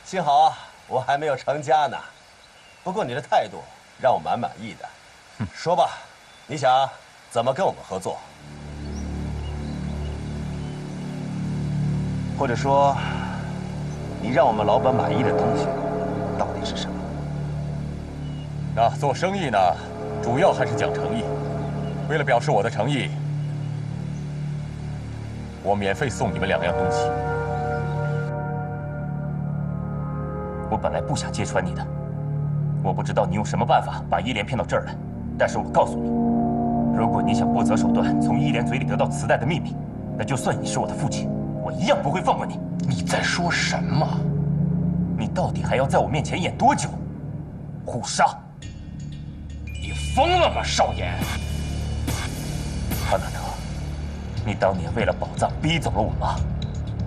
幸好啊，我还没有成家呢。不过你的态度让我蛮满意的。说吧，你想怎么跟我们合作？或者说，你让我们老板满意的东西到底是什么？那做生意呢，主要还是讲诚意。为了表示我的诚意，我免费送你们2样东西。我本来不想揭穿你的，我不知道你用什么办法把伊莲骗到这儿来，但是我告诉你，如果你想不择手段从伊莲嘴里得到磁带的秘密，那就算你是我的父亲，我一样不会放过你。你在说什么？你到底还要在我面前演多久？虎杀！你疯了吗，少言？哈纳德，你当年为了宝藏逼走了我妈，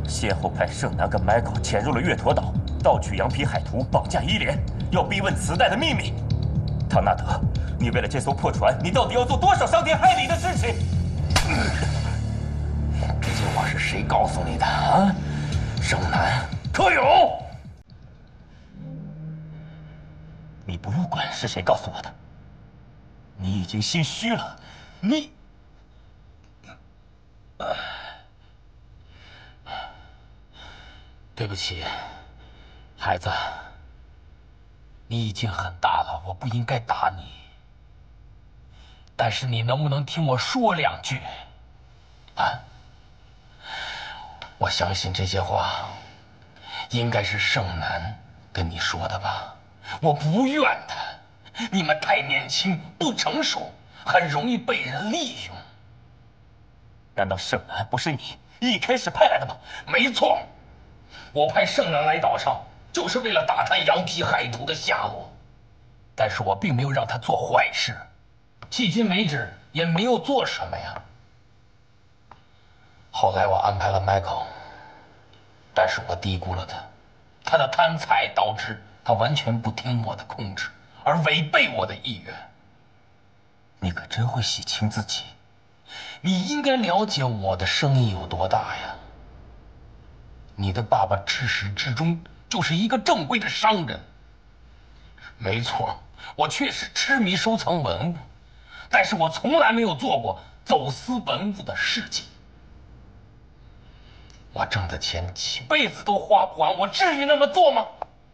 先后派圣男跟迈克潜入了月陀岛，盗取羊皮海图，绑架伊莲，要逼问磁带的秘密。唐纳德，你为了这艘破船，你到底要做多少伤天害理的事情？这句话是谁告诉你的啊？圣男，柯勇，你不用管是谁告诉我的，你已经心虚了，你。对不起，孩子，你已经很大了，我不应该打你。但是你能不能听我说2句？啊？我相信这些话应该是圣男跟你说的吧？我不怨他，你们太年轻，不成熟，很容易被人利用。难道圣男不是你一开始派来的吗？没错，我派圣男来岛上，就是为了打探羊皮海图的下落。但是我并没有让他做坏事，迄今为止也没有做什么呀。后来我安排了 Michael， 但是我低估了他，他的贪财导致他完全不听我的控制，而违背我的意愿。你可真会洗清自己。你应该了解我的生意有多大呀。你的爸爸至始至终就是一个正规的商人。没错，我确实痴迷收藏文物，但是我从来没有做过走私文物的事情。我挣的钱几辈子都花不完，我至于那么做吗？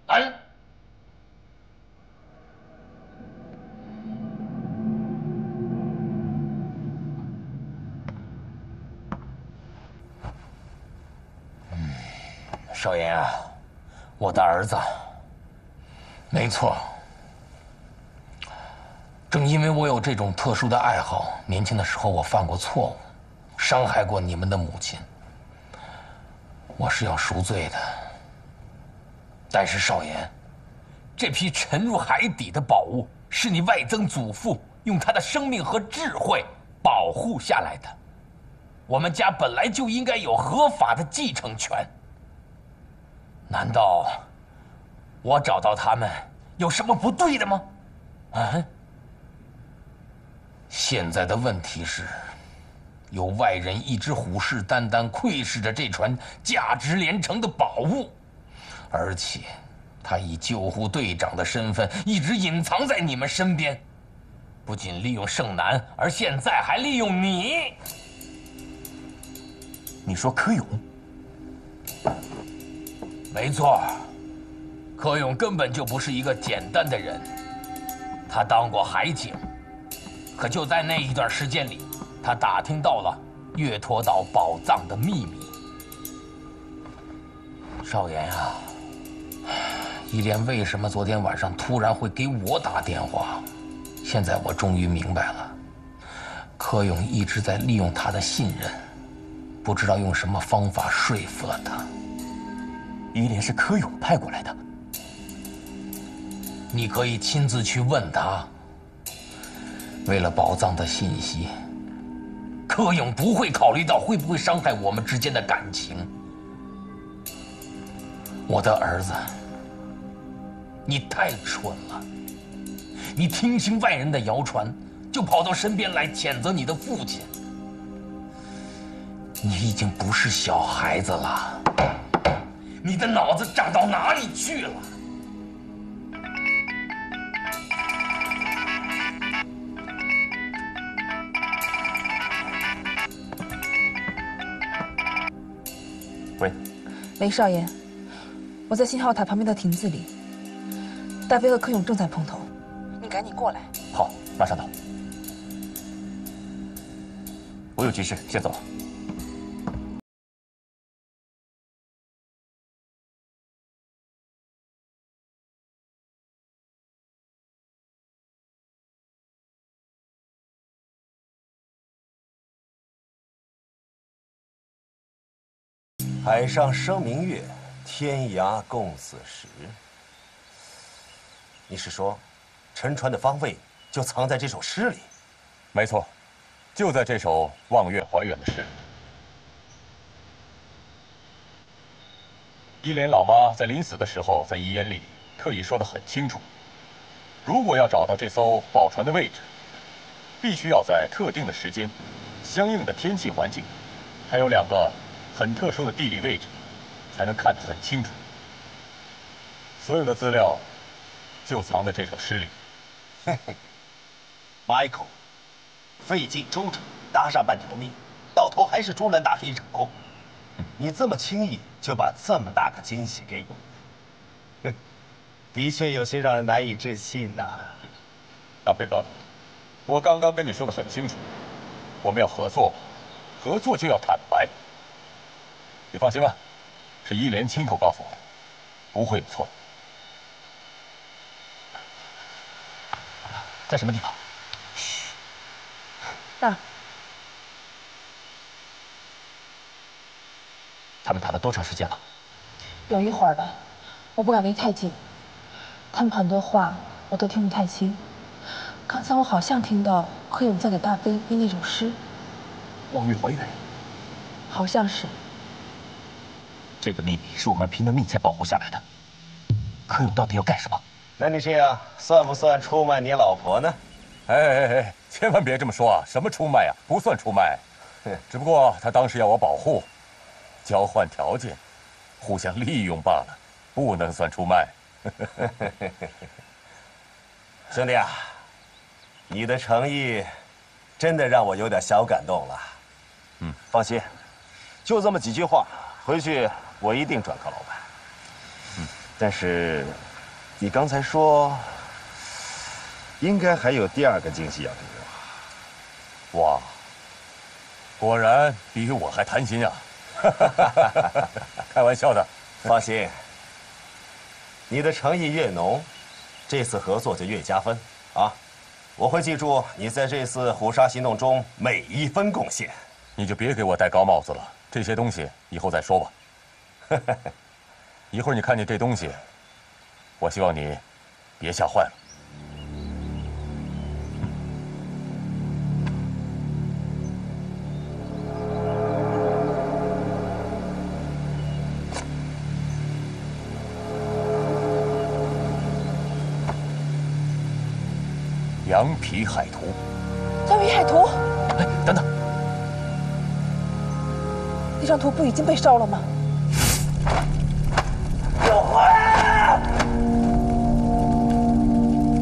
啊？少爷啊，我的儿子，没错。正因为我有这种特殊的爱好，年轻的时候我犯过错误，伤害过你们的母亲，我是要赎罪的。但是少爷，这批沉入海底的宝物是你外曾祖父用他的生命和智慧保护下来的，我们家本来就应该有合法的继承权。难道我找到他们有什么不对的吗？啊？现在的问题是，有外人一直虎视眈眈，窥视着这船价值连城的宝物，而且他以救护队长的身份一直隐藏在你们身边，不仅利用圣男，而现在还利用你。你说柯勇？没错，柯勇根本就不是一个简单的人，他当过海警，可就在那一段时间里，他打听到了月陀岛宝藏的秘密。少言啊，伊莲为什么昨天晚上突然会给我打电话？现在我终于明白了，柯勇一直在利用他的信任，不知道用什么方法说服了他。伊莲是柯勇派过来的，你可以亲自去问他。为了宝藏的信息，柯勇不会考虑到会不会伤害我们之间的感情。我的儿子，你太蠢了！你听信外人的谣传，就跑到身边来谴责你的父亲。你已经不是小孩子了。你的脑子长到哪里去了？喂，喂，少爷，我在信号塔旁边的亭子里，大飞和柯勇正在碰头，你赶紧过来。好，马上到。我有急事，先走了。海上生明月，天涯共此时。你是说，沉船的方位就藏在这首诗里？没错，就在这首望月怀远的诗。伊莲老妈在临死的时候，在遗言里特意说得很清楚：如果要找到这艘宝船的位置，必须要在特定的时间、相应的天气环境，还有2个很特殊的地理位置，才能看得很清楚。所有的资料就藏在这首诗里。嘿嘿 ，Michael， 费尽周折搭上半条命，到头还是竹篮打水一场空。你这么轻易就把这么大个惊喜给我，的确有些让人难以置信呐。大飞哥，我刚刚跟你说得很清楚，我们要合作，合作就要坦白。你放心吧，是伊莲亲口告诉我的，不会有错的。在什么地方？嘘，那儿。他们打了多长时间了？有一会儿了，我不敢离太近，他们很多话我都听不太清。刚才我好像听到柯勇在给大飞念那首诗，望月怀远。好像是。这个秘密是我们拼了命才保护下来的。柯勇到底要干什么？那你这样算不算出卖你老婆呢？哎，千万别这么说啊！什么出卖啊？不算出卖，只不过他当时要我保护，交换条件，互相利用罢了，不能算出卖。兄弟啊，你的诚意真的让我有点小感动了。放心，就这么几句话，回去我一定转告老板。但是，你刚才说，应该还有第2个惊喜要给我。哇，果然比我还贪心啊！开玩笑的。放心，你的诚意越浓，这次合作就越加分啊！我会记住你在这次虎鲨行动中每一分贡献。你就别给我戴高帽子了，这些东西以后再说吧。一会儿你看见这东西，我希望你别吓坏了。羊皮海图。羊皮海图，哎，等等，那张图不已经被烧了吗？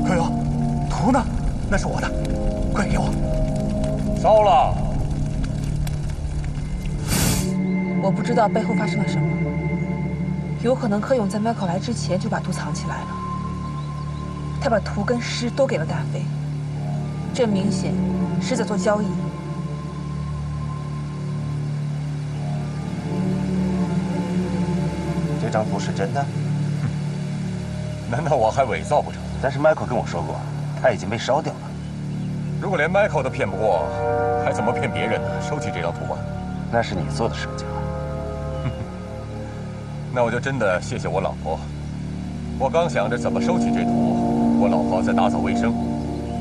柯勇，图呢？那是我的，快给我！烧了。我不知道背后发生了什么，有可能柯勇在麦考来之前就把图藏起来了。他把图跟诗都给了大飞，这明显是在做交易。这张图是真的？难道我还伪造不成？但是 Michael 跟我说过，他已经被烧掉了。如果连 Michael 都骗不过，还怎么骗别人呢？收起这张图吧。那是你做的手脚。那我就真的谢谢我老婆。我刚想着怎么收起这图，我老婆在打扫卫生，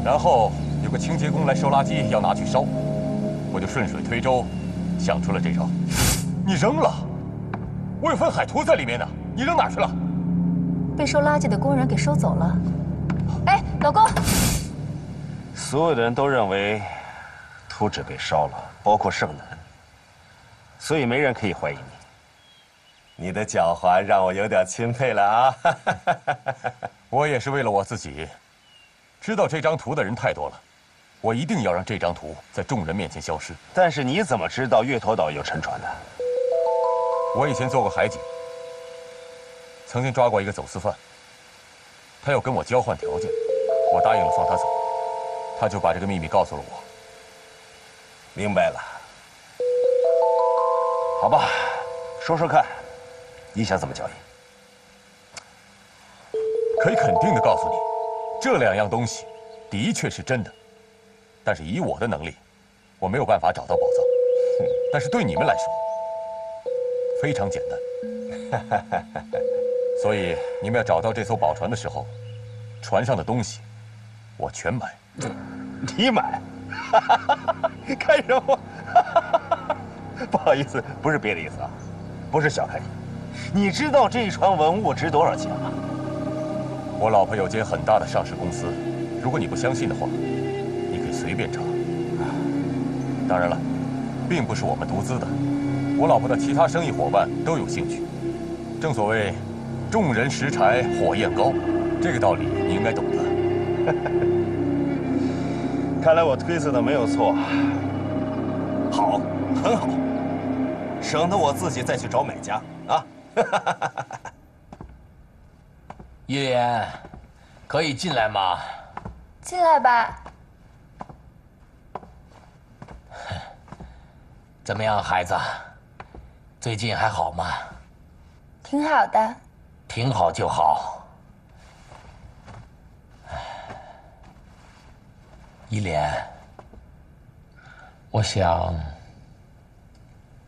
然后有个清洁工来收垃圾要拿去烧，我就顺水推舟，想出了这招。你扔了？我有份海图在里面呢，你扔哪去了？被收垃圾的工人给收走了。哎，老公，所有的人都认为图纸被烧了，包括盛楠，所以没人可以怀疑你。你的狡猾让我有点钦佩了啊！我也是为了我自己。知道这张图的人太多了，我一定要让这张图在众人面前消失。但是你怎么知道月头岛有沉船的？我以前做过海警，曾经抓过一个走私犯，他要跟我交换条件，我答应了放他走，他就把这个秘密告诉了我。明白了。好吧，说说看，你想怎么交易？可以肯定的告诉你，这2样东西的确是真的，但是以我的能力，我没有办法找到宝藏。但是对你们来说，非常简单。所以你们要找到这艘宝船的时候，船上的东西，我全买。你买？干什么？不好意思，不是别的意思啊，不是小看你。你知道这船文物值多少钱吗？我老婆有间很大的上市公司，如果你不相信的话，你可以随便查。当然了，并不是我们独资的，我老婆的其他生意伙伴都有兴趣。正所谓，众人拾柴火焰高，这个道理你应该懂的。看来我推测的没有错。好，很好，省得我自己再去找买家啊。一莲，可以进来吗？进来吧。怎么样，孩子？最近还好吗？挺好的。挺好就好。一莲，我想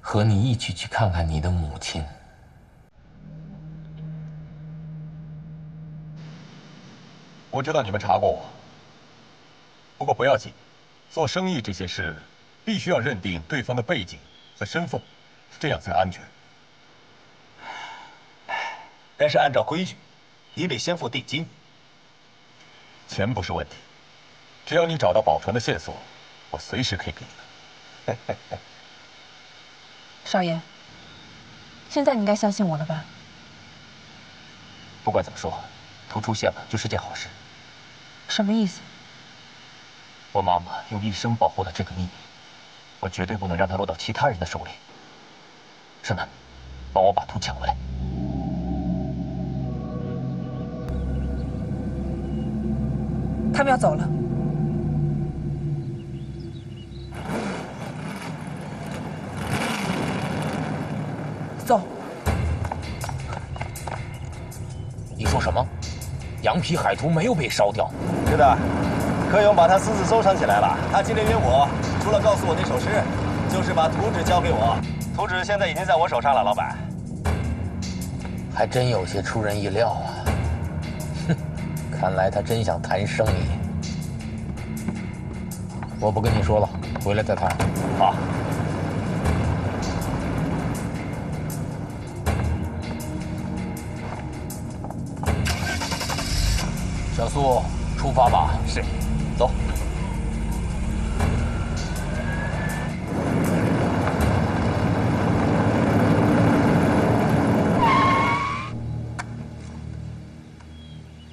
和你一起去看看你的母亲。我知道你们查过我，不过不要紧，做生意这些事，必须要认定对方的背景和身份，这样才安全。但是按照规矩，你得先付定金。钱不是问题，只要你找到宝船的线索，我随时可以给你。少爷，现在你应该相信我了吧？不管怎么说，图出现了就是件好事。什么意思？我妈妈用一生保护的这个秘密，我绝对不能让它落到其他人的手里。胜男，帮我把图抢回来。他们要走了。走。你说什么？羊皮海图没有被烧掉？是的，柯勇把他私自收藏起来了。他今天约我，除了告诉我那首诗，就是把图纸交给我。图纸现在已经在我手上了，老板。还真有些出人意料啊！哼，看来他真想谈生意。我不跟你说了，回来再谈。好。小苏，出发吧。是，走。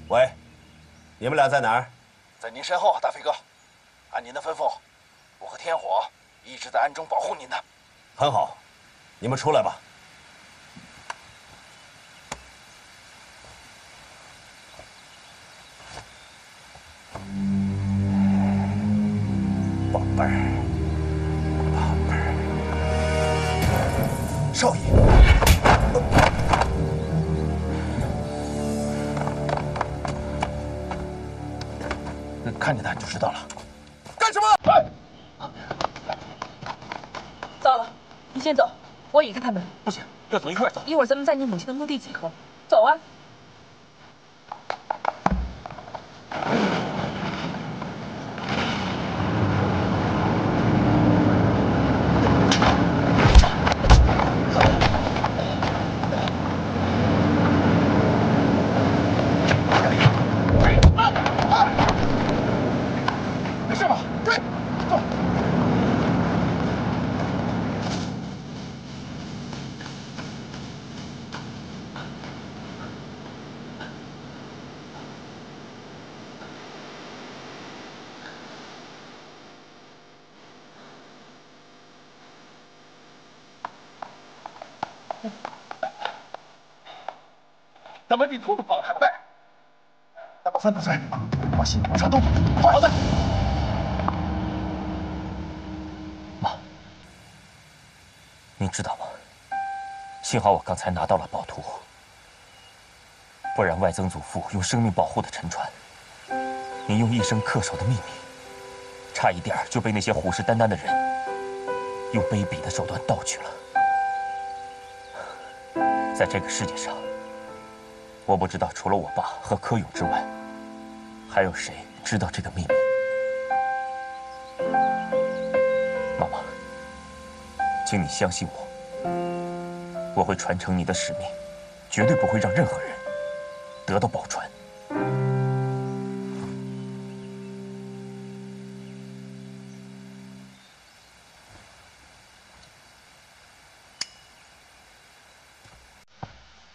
喂，你们俩在哪儿？在您身后，大飞哥。按您的吩咐，我和天火一直在暗中保护您的。很好，你们出来吧。宝贝儿，宝贝儿，少爷。看见他就知道了。干什么？糟了，你先走，我引开他们。不行，要走一块儿走。一会儿咱们在你母亲的墓地集合。走啊！没事吧？追，走。怎么比兔子跑还快？大孙，放心，我上动，快！好的。妈，您知道吗？幸好我刚才拿到了宝图，不然外曾祖父用生命保护的沉船，您用一生恪守的秘密，差一点就被那些虎视眈眈的人用卑鄙的手段盗取了。在这个世界上，我不知道除了我爸和柯勇之外，还有谁知道这个秘密？妈妈，请你相信我，我会传承你的使命，绝对不会让任何人得到宝船。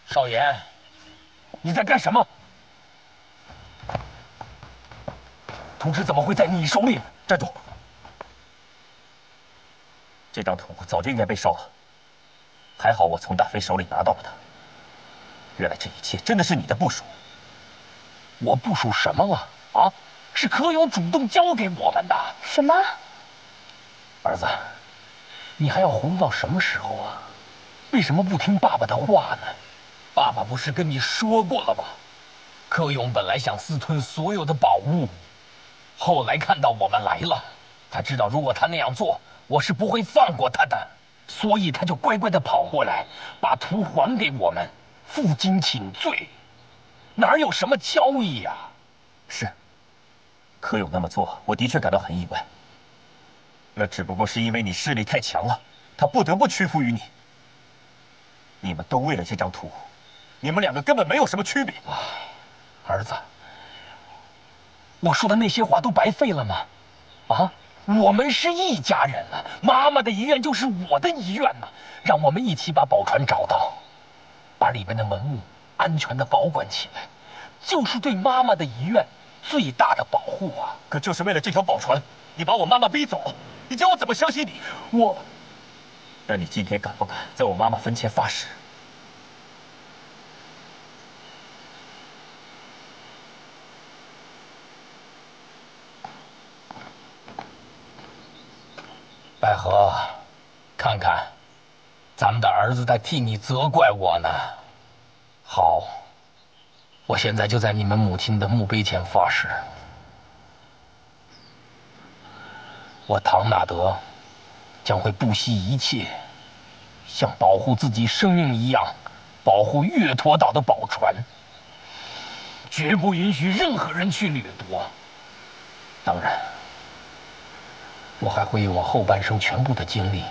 少爷，你在干什么？图纸怎么会在你手里？站住！这张图早就应该被烧了，还好我从大飞手里拿到了它。原来这一切真的是你的部署。我部署什么了？啊，是柯勇主动交给我们的。什么？儿子，你还要葫芦到什么时候啊？为什么不听爸爸的话呢？爸爸不是跟你说过了吗？柯勇本来想私吞所有的宝物，后来看到我们来了，他知道如果他那样做，我是不会放过他的，所以他就乖乖的跑过来，把图还给我们，负荆请罪，哪有什么交易呀？是，柯勇那么做，我的确感到很意外。那只不过是因为你势力太强了，他不得不屈服于你。你们都为了这张图，你们两个根本没有什么区别。儿子，我说的那些话都白费了吗？啊，我们是一家人了，妈妈的遗愿就是我的遗愿呢。让我们一起把宝船找到，把里面的文物安全的保管起来，就是对妈妈的遗愿最大的保护啊！可就是为了这条宝船，你把我妈妈逼走，你叫我怎么相信你？那你今天敢不敢在我妈妈坟前发誓？百合，看看，咱们的儿子在替你责怪我呢。好，我现在就在你们母亲的墓碑前发誓，我唐纳德将会不惜一切，像保护自己生命一样，保护月陀岛的宝船，绝不允许任何人去掠夺。当然，我还会用我后半生全部的精力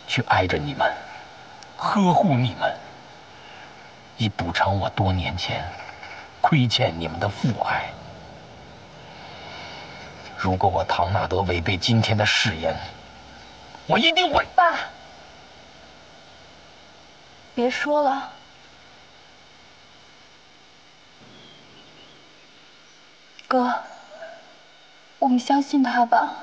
去爱着你们，呵护你们，以补偿我多年前亏欠你们的父爱。如果我唐纳德违背今天的誓言，我一定会。爸，别说了。哥，我们相信他吧。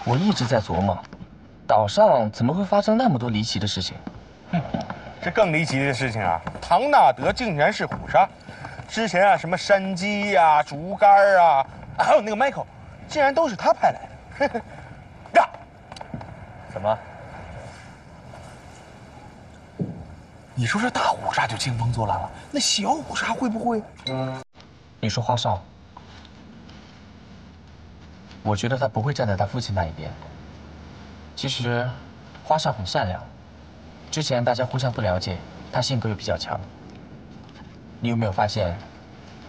我一直在琢磨，岛上怎么会发生那么多离奇的事情？这更离奇的事情啊，唐纳德竟然是虎鲨。之前啊，什么山鸡呀、竹竿啊，还有那个 Michael， 竟然都是他派来的。呀，怎么？你说这大虎鲨就兴风作浪了，那小虎鲨会不会？你说花少？我觉得他不会站在他父亲那一边。其实，花少很善良，之前大家互相不了解，他性格又比较强。你有没有发现，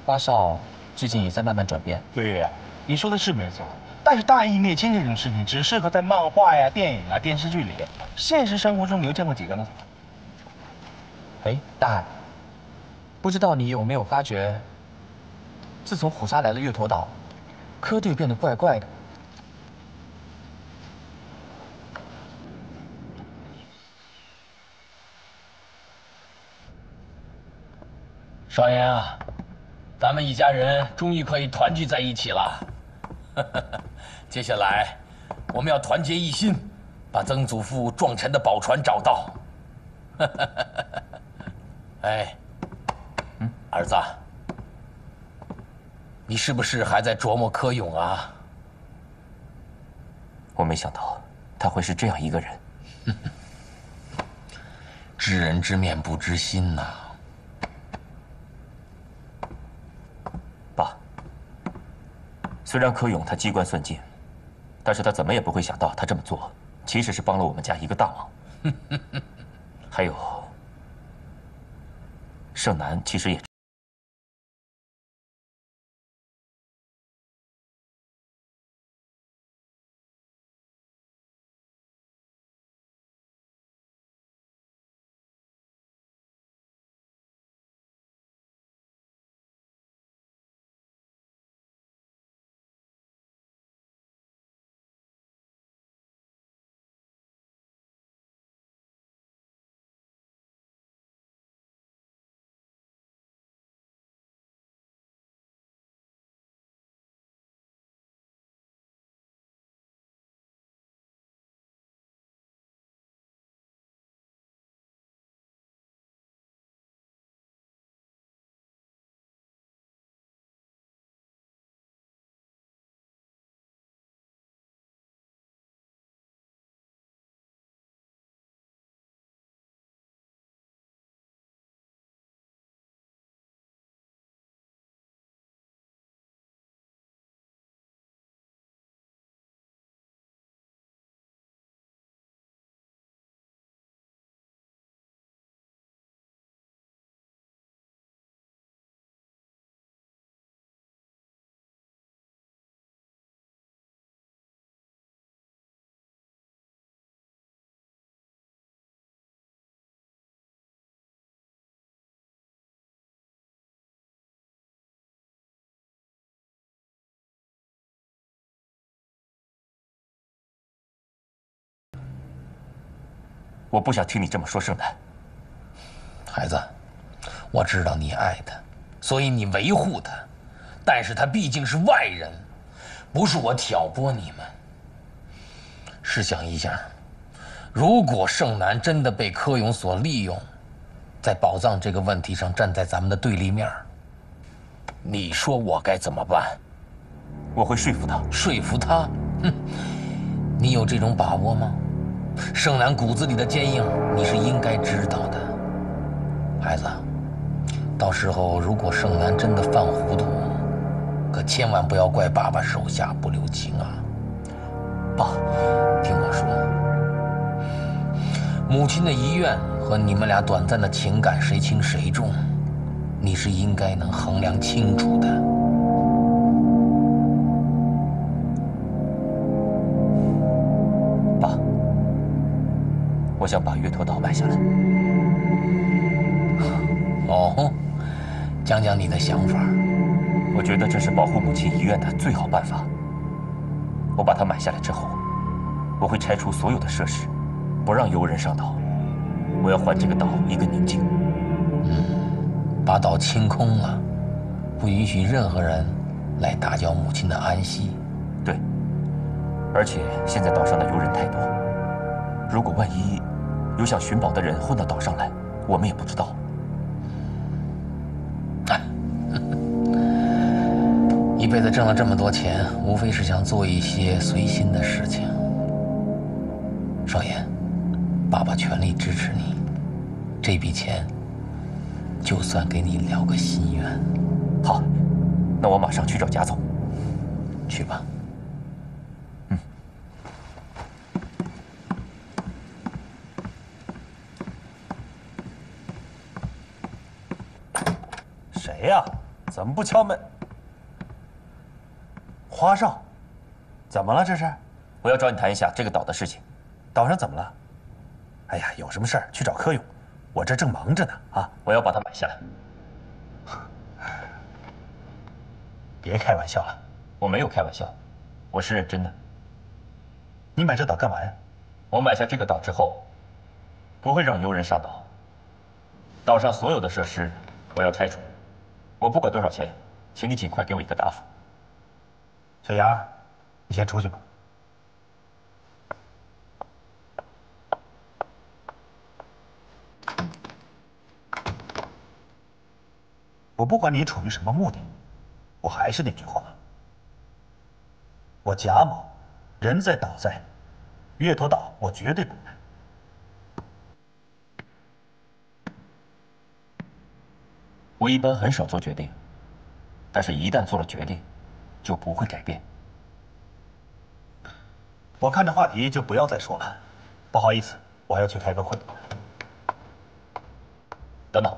花少最近也在慢慢转变？对呀，你说的是没错。但是大义灭亲这种事情，只适合在漫画呀、电影啊、电视剧里，现实生活中你又见过几个呢？哎，大海，不知道你有没有发觉，自从虎鲨来了月头岛，柯队变得怪怪的。少爷啊，咱们一家人终于可以团聚在一起了。接下来，我们要团结一心，把曾祖父撞沉的宝船找到。哎，儿子，你是不是还在琢磨柯勇啊？我没想到他会是这样一个人。知人知面不知心呐。爸，虽然柯勇他机关算尽，但是他怎么也不会想到他这么做其实是帮了我们家一个大忙。还有，盛南其实也。我不想听你这么说，盛南。孩子，我知道你爱他，所以你维护他，但是他毕竟是外人，不是我挑拨你们。试想一下，如果盛南真的被柯勇所利用，在宝藏这个问题上站在咱们的对立面，你说我该怎么办？我会说服他。说服他？哼，你有这种把握吗？盛南骨子里的坚硬，你是应该知道的。孩子，到时候如果盛南真的犯糊涂，可千万不要怪爸爸手下不留情啊！爸，听我说，母亲的遗愿和你们俩短暂的情感谁轻谁重，你是应该能衡量清楚的。爸，我想把月托岛买下来。哦，讲讲你的想法。我觉得这是保护母亲遗愿的最好办法。我把它买下来之后，我会拆除所有的设施，不让游人上岛。我要还这个岛一个宁静。把岛清空了，不允许任何人来打搅母亲的安息。对，而且现在岛上的游人太多，如果万一有想寻宝的人混到岛上来，我们也不知道。一辈子挣了这么多钱，无非是想做一些随心的事情。少爷，爸爸全力支持你，这笔钱就算给你了个心愿。好，那我马上去找贾总。去吧。谁呀？怎么不敲门？花少，怎么了？这是？我要找你谈一下这个岛的事情。岛上怎么了？哎呀，有什么事儿去找柯勇，我这正忙着呢啊！我要把它买下来。别开玩笑了，我没有开玩笑，我是认真的。你买这岛干嘛呀？我买下这个岛之后，不会让游人上岛。岛上所有的设施我要拆除，我不管多少钱，请你尽快给我一个答复。小杨，你先出去吧。我不管你处于什么目的，我还是那句话，我贾某人在岛在，月头岛我绝对不买。我一般很少做决定，但是一旦做了决定，就不会改变。我看这话题就不要再说了，不好意思，我还要去开个会。等等，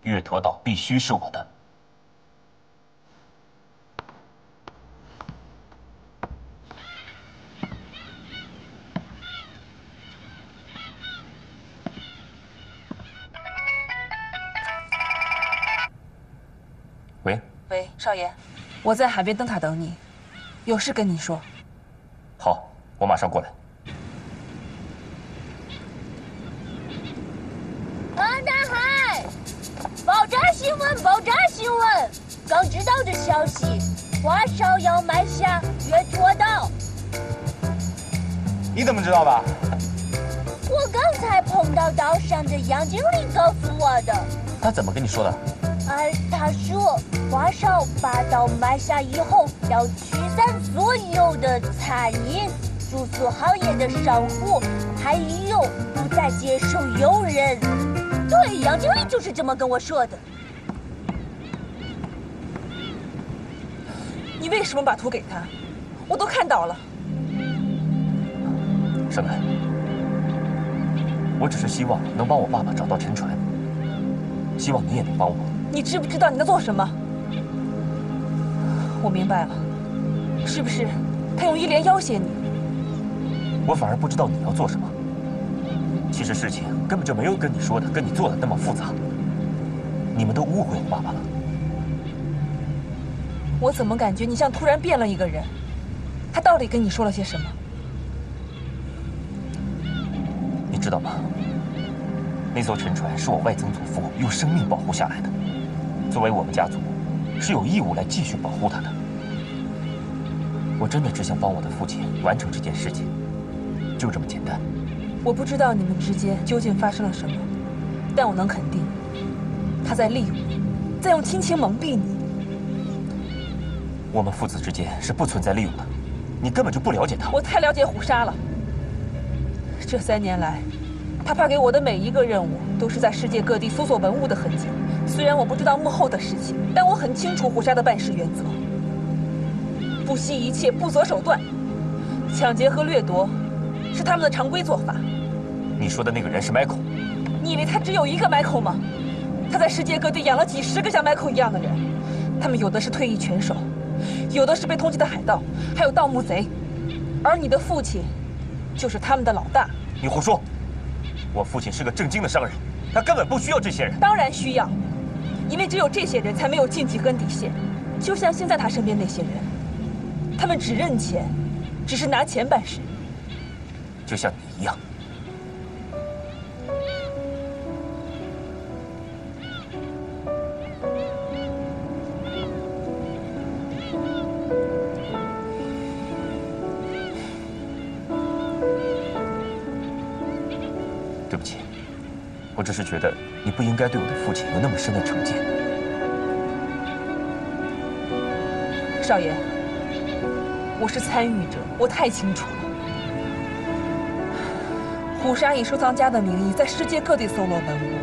月陀岛必须是我的。喂，少爷，我在海边灯塔等你，有事跟你说。好，我马上过来。大海，爆炸新闻！爆炸新闻！刚知道的消息，华少要买下月陀岛。你怎么知道的？我刚才碰到岛上的杨经理告诉我的。他怎么跟你说的？他说华少把岛买下以后，要驱散所有的餐饮、住宿行业的商户，还有不再接受游人。对，杨经理就是这么跟我说的。你为什么把图给他？我都看到了。盛楠，我只是希望能帮我爸爸找到沉船，希望你也能帮我。你知不知道你在做什么？我明白了，是不是他用依莲要挟你？我反而不知道你要做什么。其实事情根本就没有跟你说的、跟你做的那么复杂。你们都误会我爸爸了。我怎么感觉你像突然变了一个人？他到底跟你说了些什么？你知道吗？那艘沉船是我外曾祖父用生命保护下来的。作为我们家族，是有义务来继续保护他的。我真的只想帮我的父亲完成这件事情，就这么简单。我不知道你们之间究竟发生了什么，但我能肯定，他在利用你，在用亲情蒙蔽你。我们父子之间是不存在利用的，你根本就不了解他。我太了解虎鲨了。这3年来，他派给我的每一个任务，都是在世界各地搜索文物的痕迹。虽然我不知道幕后的事情，但我很清楚虎鲨的办事原则：不惜一切，不择手段。抢劫和掠夺是他们的常规做法。你说的那个人是 Michael？ 你以为他只有一个 Michael 吗？他在世界各地养了几10个像 Michael 一样的人，他们有的是退役拳手，有的是被通缉的海盗，还有盗墓贼。而你的父亲，就是他们的老大。你胡说！我父亲是个正经的商人，他根本不需要这些人。当然需要，因为只有这些人才没有禁忌跟底线。就像现在他身边那些人，他们只认钱，只是拿钱办事。就像你一样。对不起，我只是觉得你不应该对我的父亲有那么深的成见。少爷，我是参与者，我太清楚了。虎鲨以收藏家的名义在世界各地搜罗文物，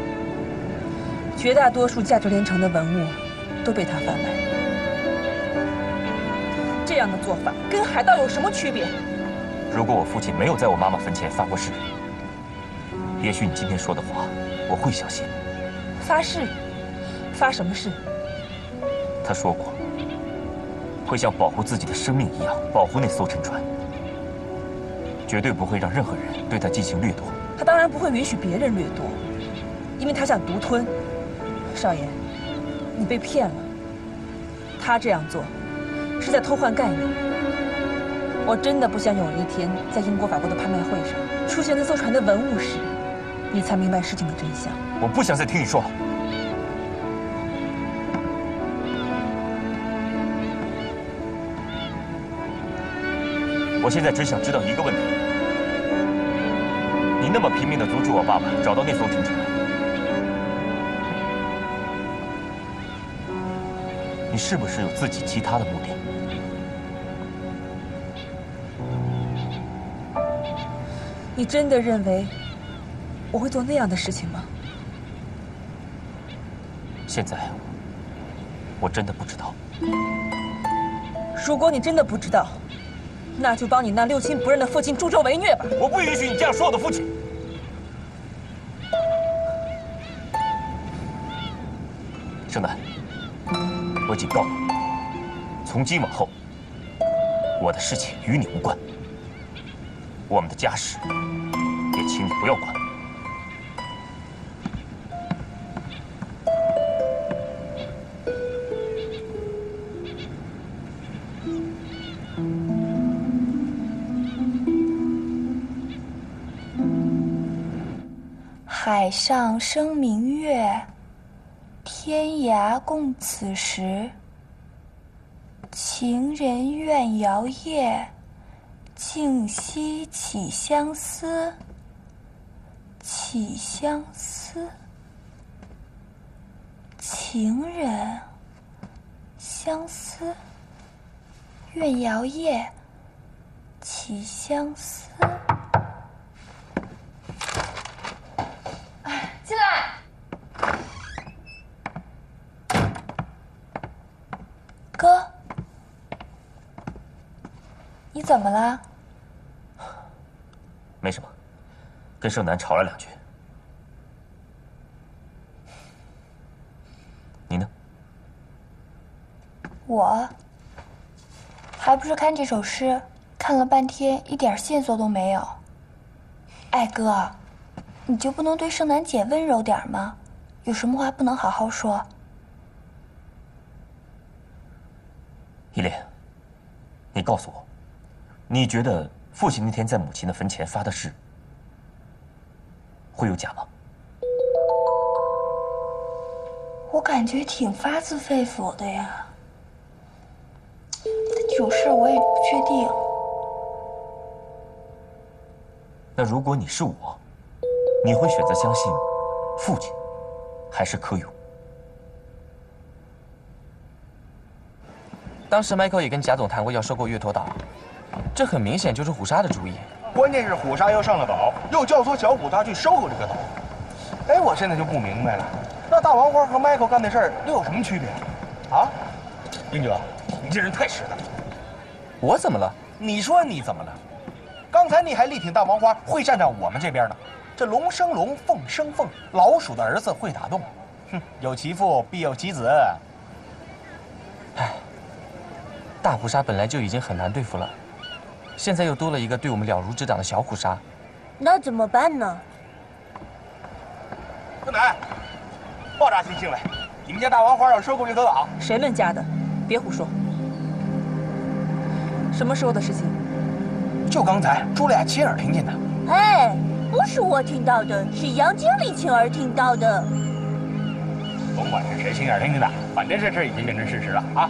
绝大多数价值连城的文物都被他贩卖。这样的做法跟海盗有什么区别？如果我父亲没有在我妈妈坟前发过誓，也许你今天说的话我会相信。发誓？发什么誓？他说过，会像保护自己的生命一样保护那艘沉船，绝对不会让任何人对他进行掠夺。他当然不会允许别人掠夺，因为他想独吞。少爷，你被骗了。他这样做，是在偷换概念。我真的不想有一天在英国、法国的拍卖会上出现那艘船的文物时，你才明白事情的真相。我不想再听你说了。我现在只想知道一个问题：你那么拼命地阻止我爸爸找到那艘沉船，你是不是有自己其他的目的？你真的认为我会做那样的事情吗？现在，我真的不知道。如果你真的不知道，那就帮你那六亲不认的父亲助纣为虐吧！我不允许你这样说我的父亲。盛楠，我警告你，从今往后，我的事情与你无关，我们的家事也请你不要管。海上生明月，天涯共此时。情人怨遥夜，竟夕起相思。起相思，情人相思，怨遥夜，起相思。进来。哥，你怎么了？没什么，跟盛楠吵了两句。你呢？我还不是看这首诗，看了半天一点线索都没有。哎，哥，你就不能对盛楠姐温柔点吗？有什么话不能好好说？依莲，你告诉我，你觉得父亲那天在母亲的坟前发的誓会有假吗？我感觉挺发自肺腑的呀。这种事我也不确定。那如果你是我，你会选择相信父亲，还是柯勇？当时 Michael 也跟贾总谈过要收购月坨岛，这很明显就是虎鲨的主意。关键是虎鲨又上了岛，又教唆小虎鲨去收购这个岛。哎，我现在就不明白了，那大王花和 Michael 干的事儿又有什么区别？啊，英哲，你这人太实在了。我怎么了？你说你怎么了？刚才你还力挺大王花会站在我们这边呢。这龙生龙，凤生凤，老鼠的儿子会打洞。哼，有其父必有其子。唉，大虎鲨本来就已经很难对付了，现在又多了一个对我们了如指掌的小虎鲨，那怎么办呢？柯南，爆炸性行为！你们家大王花要收购月坨岛？谁们家的？别胡说。什么时候的事情？就刚才茱莉亚亲耳听见的。哎，不是我听到的，是杨经理亲耳听到的。甭管是谁亲耳听见的，反正这事已经变成事实了啊！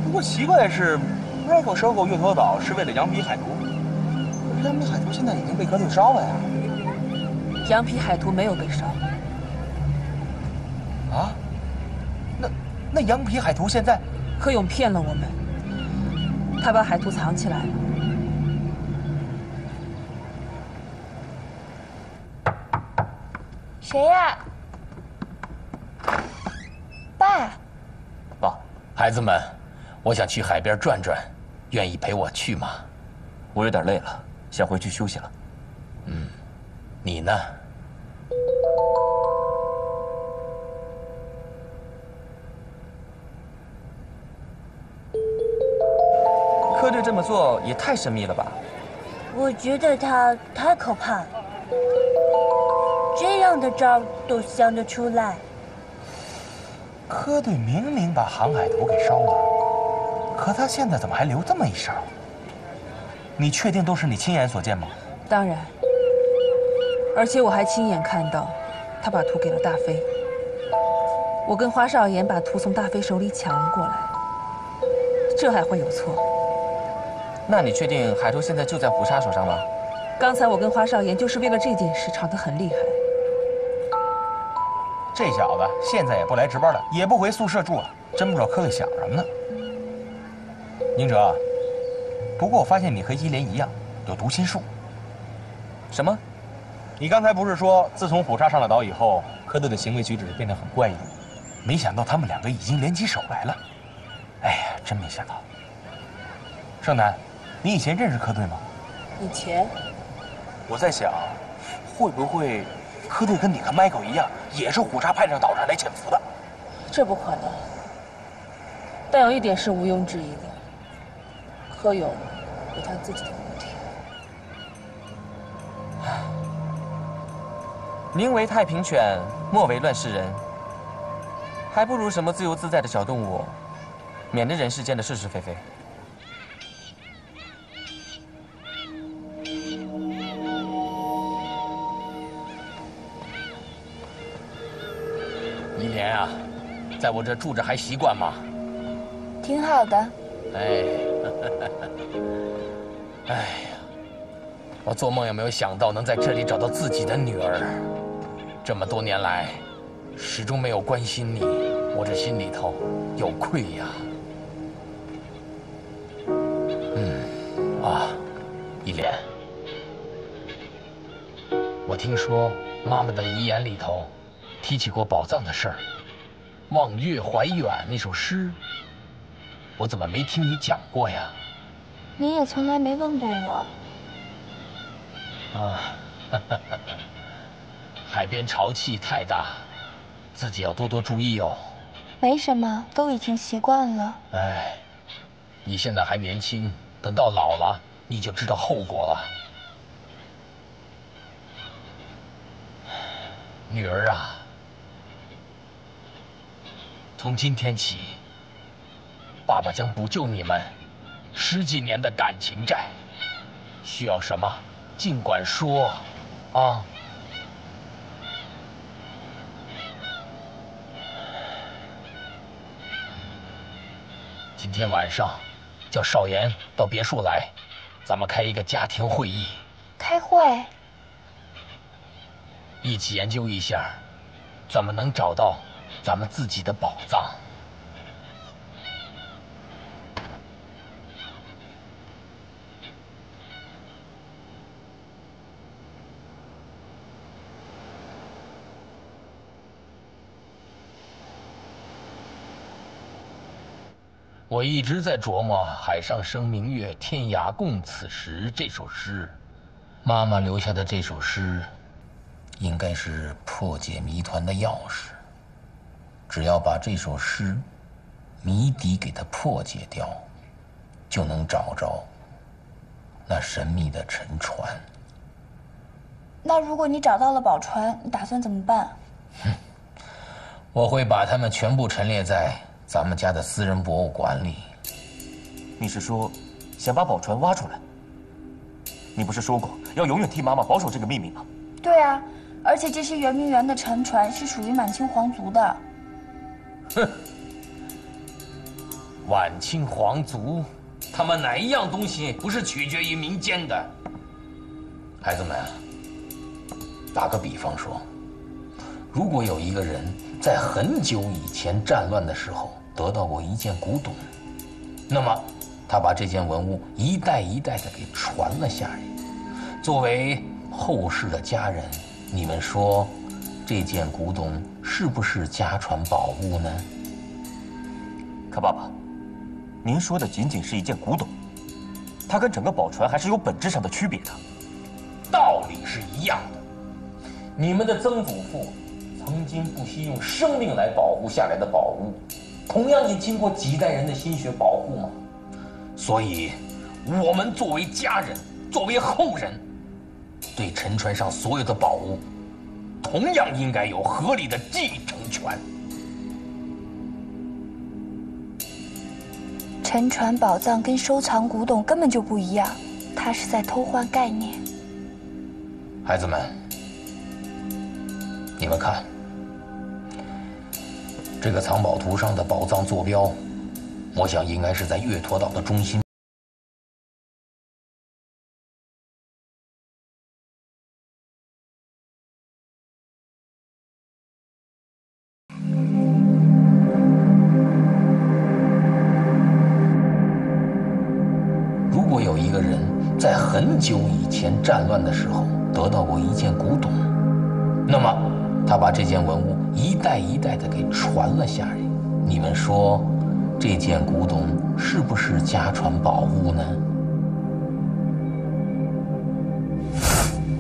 不过奇怪的是，Michael收购月坨岛是为了羊皮海图，可是羊皮海图现在已经被哥队烧了呀。羊皮海图没有被烧。啊？那羊皮海图现在？柯勇骗了我们，他把海图藏起来了。谁呀？爸。爸，孩子们，我想去海边转转，愿意陪我去吗？我有点累了，想回去休息了。你呢？队这么做也太神秘了吧？我觉得他太可怕了，这样的招都想得出来。科队明明把航海图给烧了，可他现在怎么还留这么一手？你确定都是你亲眼所见吗？当然，而且我还亲眼看到，他把图给了大飞。我跟花少爷把图从大飞手里抢了过来，这还会有错？那你确定海图现在就在虎鲨手上吗？刚才我跟花少爷就是为了这件事吵得很厉害。这小子现在也不来值班了，也不回宿舍住了，真不知道科队想什么呢。宁哲，不过我发现你和伊莲一样有读心术。什么？你刚才不是说自从虎鲨上了岛以后，科队的行为举止变得很怪异？没想到他们两个已经联起手来了。哎呀，真没想到。盛楠，你以前认识科队吗？以前，我在想，会不会科队跟你和 Michael 一样，也是虎鲨派上岛上来潜伏的？这不可能。但有一点是毋庸置疑的，柯勇有他自己的问题。宁为太平犬，莫为乱世人。还不如什么自由自在的小动物，免得人世间的是是非非。伊莲啊，在我这住着还习惯吗？挺好的。哎，哎呀，我做梦也没有想到能在这里找到自己的女儿。这么多年来，始终没有关心你，我这心里头有愧呀。伊莲，我听说妈妈的遗言里头提起过宝藏的事儿，《望月怀远》那首诗，我怎么没听你讲过呀？你也从来没问过我。海边潮气太大，自己要多多注意哦。没什么，都已经习惯了。哎，你现在还年轻，等到老了你就知道后果了。女儿啊，从今天起，爸爸将补救你们10几年的感情债，需要什么尽管说，啊。今天晚上叫少言到别墅来，咱们开一个家庭会议。开会？一起研究一下，怎么能找到咱们自己的宝藏。我一直在琢磨“海上生明月，天涯共此时”这首诗。妈妈留下的这首诗，应该是破解谜团的钥匙。只要把这首诗谜底给它破解掉，就能找着那神秘的沉船。那如果你找到了宝船，你打算怎么办？我会把它们全部陈列在咱们家的私人博物馆里。你是说，想把宝船挖出来？你不是说过要永远替妈妈保守这个秘密吗？对啊，而且这些圆明园的沉船是属于满清皇族的。哼，晚清皇族，他们哪一样东西不是取决于民间的？孩子们，打个比方说，如果有一个人在很久以前战乱的时候得到过一件古董，那么他把这件文物一代一代的给传了下来，作为后世的家人，你们说这件古董是不是家传宝物呢？可爸爸，您说的仅仅是一件古董，它跟整个宝船还是有本质上的区别的。道理是一样的。你们的曾祖父曾经不惜用生命来保护下来的宝物，同样也经过几代人的心血保护吗？所以，我们作为家人，作为后人，对沉船上所有的宝物，同样应该有合理的继承权。沉船宝藏跟收藏古董根本就不一样，它是在偷换概念。孩子们，你们看，这个藏宝图上的宝藏坐标，我想应该是在月坨岛的中心。如果有一个人在很久以前战乱的时候得到过一件古董，那么他把这件文物一代一代的给传了下来，你们说这件古董是不是家传宝物呢？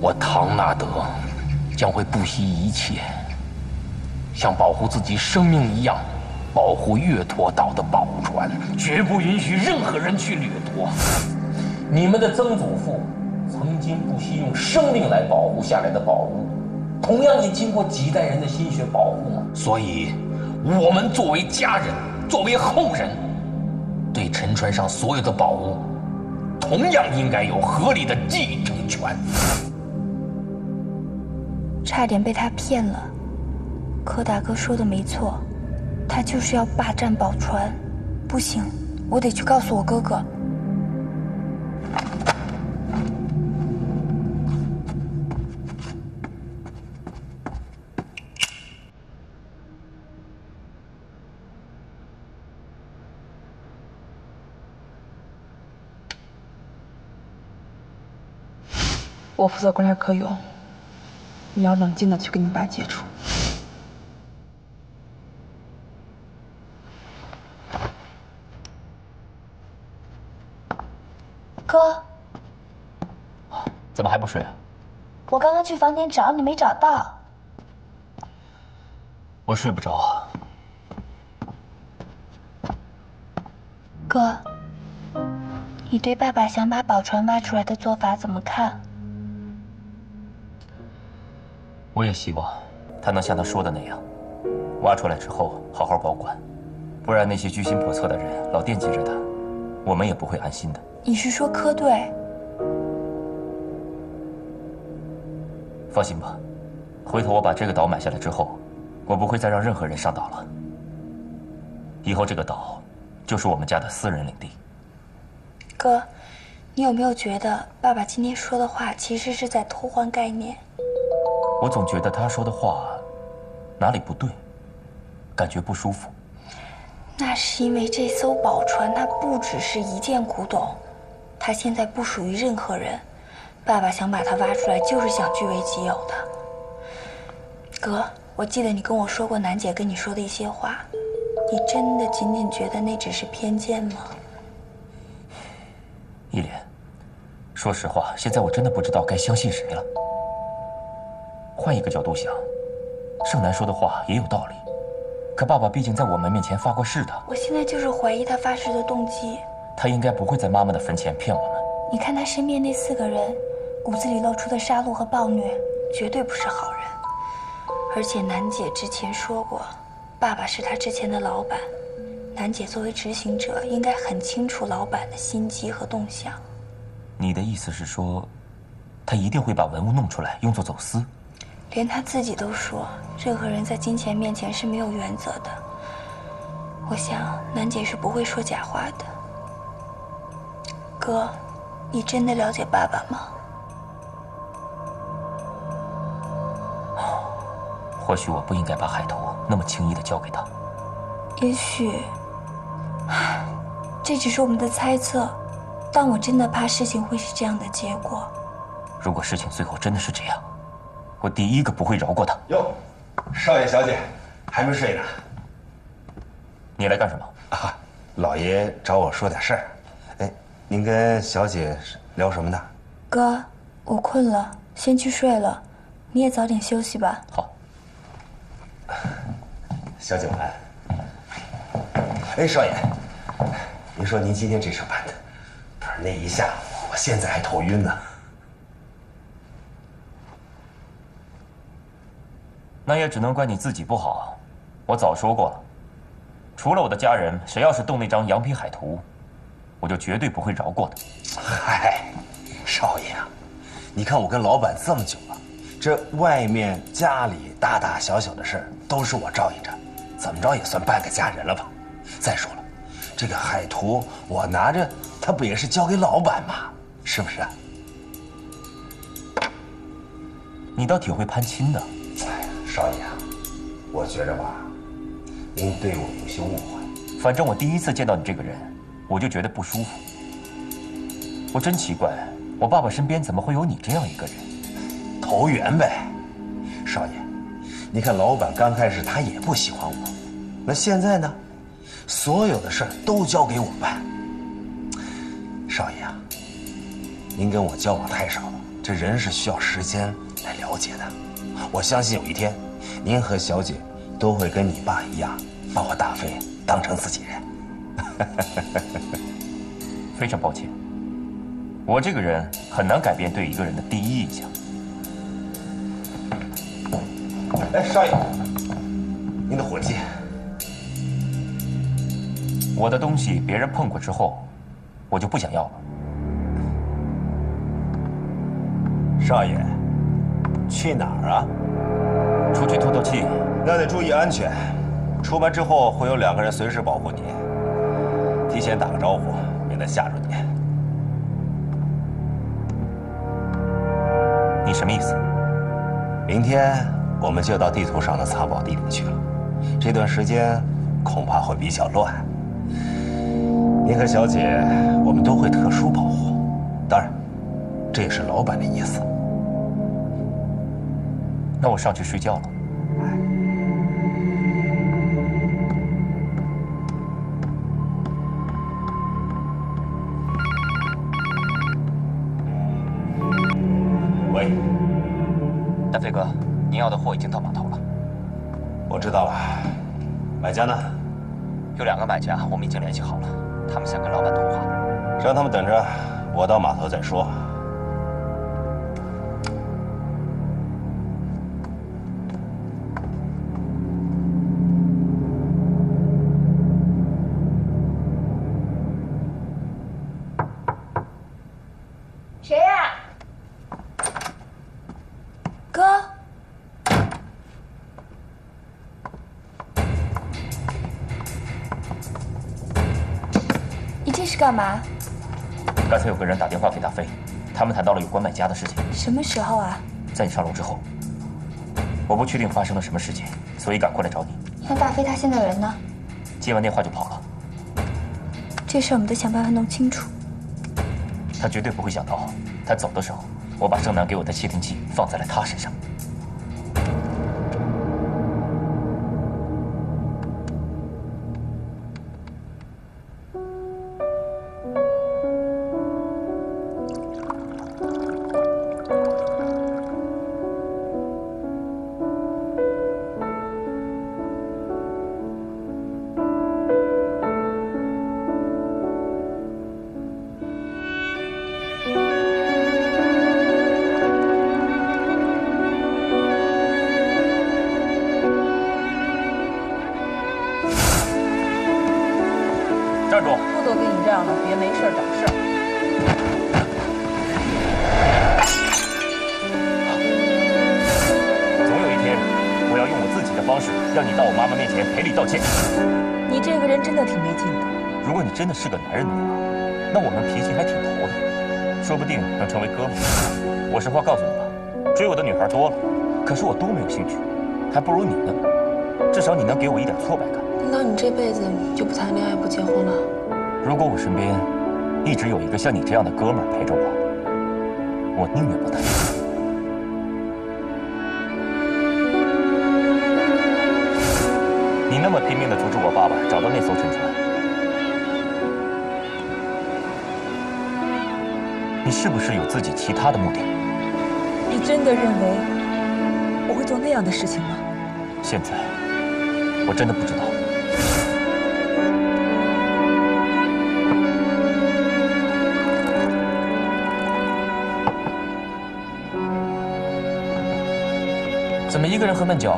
我唐纳德将会不惜一切，像保护自己生命一样保护月坨岛的宝船，绝不允许任何人去掠夺。你们的曾祖父曾经不惜用生命来保护下来的宝物，同样也经过几代人的心血保护嘛。所以，我们作为家人，作为后人，对沉船上所有的宝物，同样应该有合理的继承权。差点被他骗了，柯大哥说的没错，他就是要霸占宝船。不行，我得去告诉我哥哥。我负责关押柯勇，你要冷静的去跟你爸接触。哥，怎么还不睡啊？我刚刚去房间找你，没找到。我睡不着。哥，你对爸爸想把宝船挖出来的做法怎么看？我也希望他能像他说的那样，挖出来之后好好保管，不然那些居心叵测的人老惦记着他，我们也不会安心的。你是说柯队？放心吧，回头我把这个岛买下来之后，我不会再让任何人上岛了。以后这个岛就是我们家的私人领地。哥，你有没有觉得爸爸今天说的话其实是在偷换概念？我总觉得他说的话哪里不对，感觉不舒服。那是因为这艘宝船它不只是一件古董，它现在不属于任何人。爸爸想把它挖出来，就是想据为己有的。哥，我记得你跟我说过楠姐跟你说的一些话，你真的仅仅觉得那只是偏见吗？一莲，说实话，现在我真的不知道该相信谁了。换一个角度想，盛楠说的话也有道理，可爸爸毕竟在我们面前发过誓的。我现在就是怀疑他发誓的动机。他应该不会在妈妈的坟前骗我们。你看他身边那4个人，骨子里露出的杀戮和暴虐，绝对不是好人。而且楠姐之前说过，爸爸是他之前的老板，楠姐作为执行者，应该很清楚老板的心机和动向。你的意思是说，他一定会把文物弄出来，用作走私？连他自己都说，任何人在金钱面前是没有原则的。我想，楠姐是不会说假话的。哥，你真的了解爸爸吗？或许我不应该把海头那么轻易的交给他。也许，这只是我们的猜测，但我真的怕事情会是这样的结果。如果事情最后真的是这样，我第一个不会饶过他。哟，少爷小姐，还没睡呢？你来干什么？啊，老爷找我说点事儿。哎，您跟小姐聊什么呢？哥，我困了，先去睡了，你也早点休息吧。好。小姐晚安。哎，少爷，您说您今天这事办的，不是那一下我现在还头晕呢。那也只能怪你自己不好。我早说过了，除了我的家人，谁要是动那张羊皮海图，我就绝对不会饶过的。嗨，少爷啊，你看我跟老板这么久了，这外面家里大大小小的事儿都是我照应着，怎么着也算半个家人了吧？再说了，这个海图我拿着，他不也是交给老板吗？是不是啊？你倒挺会攀亲的。哎呀，少爷啊，我觉着吧，您对我有些误会。反正我第一次见到你这个人，我就觉得不舒服。我真奇怪，我爸爸身边怎么会有你这样一个人？投缘呗。少爷，你看老板刚开始他也不喜欢我，那现在呢，所有的事儿都交给我办。少爷啊，您跟我交往太少了，这人是需要时间来了解的。我相信有一天，您和小姐都会跟你爸一样，把我大飞当成自己人。非常抱歉，我这个人很难改变对一个人的第一印象。哎，少爷，您的火机。我的东西别人碰过之后，我就不想要了。少爷，去哪儿啊？出去透透气。那得注意安全。出门之后会有2个人随时保护你，提前打个招呼，免得吓着你。你什么意思？明天我们就到地图上的藏宝地里去了，这段时间恐怕会比较乱。您和小姐，我们都会特殊保护，当然，这也是老板的意思。那我上去睡觉了。喂，大飞哥，您要的货已经到码头了。我知道了。买家呢？有2个买家，我们已经联系好了，他们想跟老板通话。让他们等着，我到码头再说。谁呀？哥，你这是干嘛？刚才有个人打电话给大飞，他们谈到了有关买家的事情。什么时候啊？在你上楼之后。我不确定发生了什么事情，所以赶过来找你。那大飞他现在人呢？接完电话就跑了。这事我们得想办法弄清楚。他绝对不会想到，他走的时候，我把盛楠给我的窃听器放在了他身上。站住！不多跟你让了，别没事找事儿。总有一天，我要用我自己的方式，让你到我妈妈面前赔礼道歉。你这个人真的挺没劲的。如果你真的是个男人的话，那我们脾气还挺投的，说不定能成为哥们。我实话告诉你吧，追我的女孩多了，可是我都没有兴趣，还不如你呢。至少你能给我一点挫败感。难道你这辈子就不谈恋爱不结婚了？如果我身边一直有一个像你这样的哥们儿陪着我，我宁愿不谈。你那么拼命地阻止我爸爸找到那艘沉船，你是不是有自己其他的目的？你真的认为我会做那样的事情吗？现在我真的不知道。怎么一个人喝闷酒？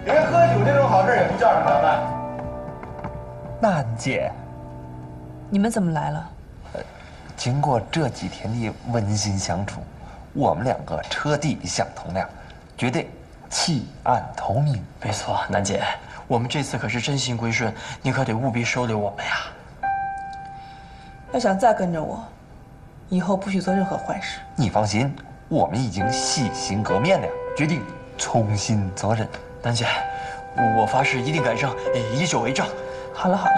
连喝酒这种好事也不叫上咱们。娜姐，你们怎么来了？经过这几天的温馨相处，我们两个彻底想通了，决定弃暗投明。没错，楠姐，我们这次可是真心归顺，你可得务必收留我们呀。要想再跟着我，以后不许做任何坏事。你放心，我们已经洗心革面了，决定重新做人。楠姐，我发誓一定改正，以酒为证。好了好了，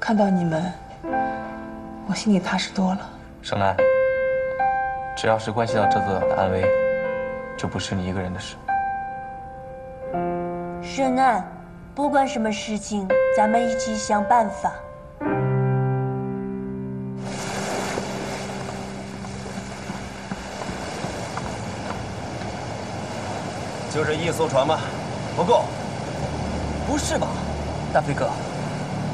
看到你们，我心里踏实多了。盛楠，只要是关系到这座岛的安危，就不是你一个人的事。盛楠，不管什么事情，咱们一起想办法。就这一艘船吗？不够。不是吧，大飞哥，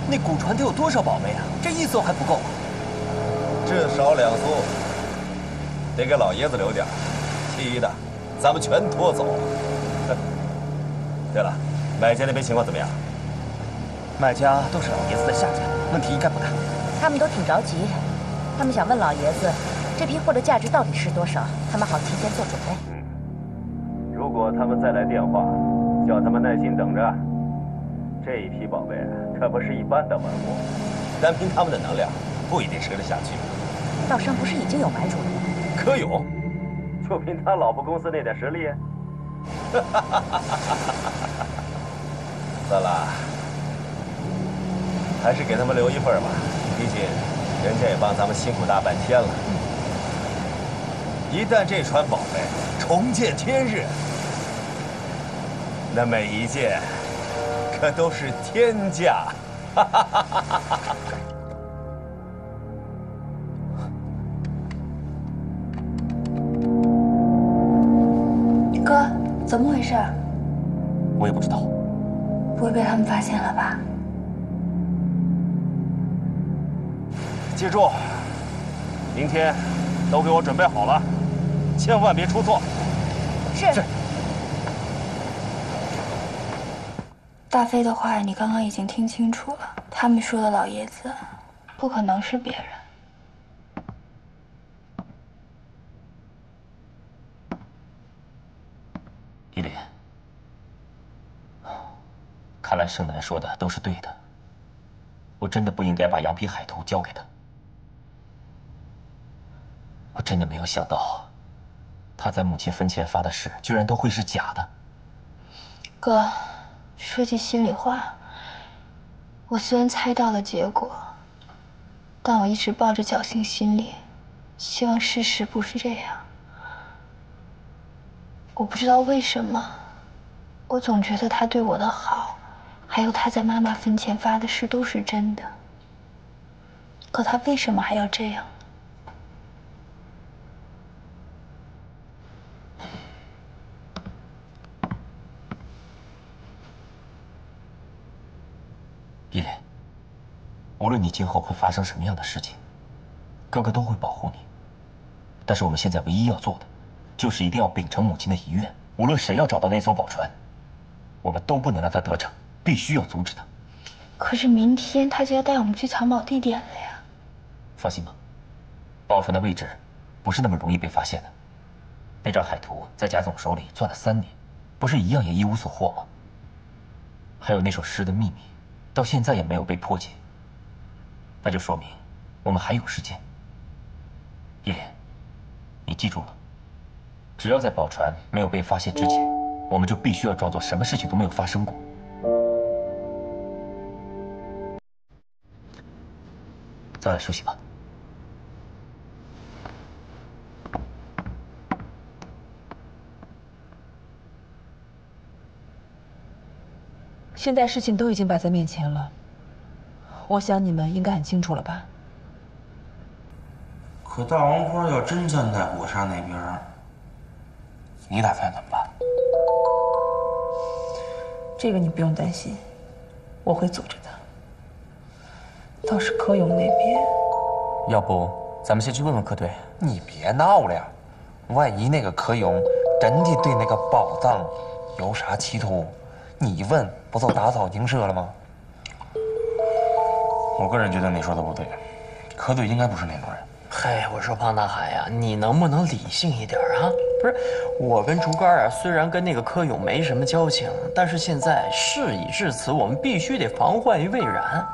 那古船得有多少宝贝啊？这一艘还不够啊？至少2艘，得给老爷子留点，其余的咱们全拖走。对了，买家那边情况怎么样？买家都是老爷子的下家，问题应该不大。他们都挺着急，他们想问老爷子，这批货的价值到底是多少，他们好提前做准备。如果他们再来电话，叫他们耐心等着。这一批宝贝可不是一般的文物，单凭他们的能量，不一定吃得下去。道上不是已经有买主了吗？柯勇，就凭他老婆公司那点实力？算了，还是给他们留一份吧，毕竟人家也帮咱们辛苦大半天了。一旦这船宝贝重见天日，那每一件可都是天价。哥，怎么回事？我也不知道。不会被他们发现了吧？记住，明天都给我准备好了，千万别出错。是。大飞的话你刚刚已经听清楚了，他们说的老爷子，不可能是别人。依莲，看来盛楠说的都是对的，我真的不应该把羊皮海图交给他。我真的没有想到，他在母亲坟前发的誓，居然都会是假的。哥，说句心里话，我虽然猜到了结果，但我一直抱着侥幸心理，希望事实不是这样。我不知道为什么，我总觉得他对我的好，还有他在妈妈坟前发的誓都是真的。可他为什么还要这样？依莲，无论你今后会发生什么样的事情，哥哥都会保护你。但是我们现在唯一要做的，就是一定要秉承母亲的遗愿，无论谁要找到那艘宝船，我们都不能让他得逞，必须要阻止他。可是明天他就要带我们去藏宝地点了呀。放心吧，宝船的位置不是那么容易被发现的。那张海图在贾总手里攥了3年，不是一样也一无所获吗？还有那首诗的秘密，到现在也没有被破解，那就说明我们还有时间。依莲，你记住了，只要在宝船没有被发现之前，我们就必须要装作什么事情都没有发生过。早点休息吧。现在事情都已经摆在面前了，我想你们应该很清楚了吧？可大王坡要真站在火沙那边，你打算怎么办？这个你不用担心，我会阻止他。倒是柯勇那边，要不咱们先去问问柯队。你别闹了呀，万一那个柯勇真的对那个宝藏有啥企图，你一问不就打草惊蛇了吗？我个人觉得你说的不对，柯队应该不是那种人。嘿，我说胖大海呀，你能不能理性一点啊？不是，我跟竹竿啊，虽然跟那个柯勇没什么交情，但是现在事已至此，我们必须得防患于未然。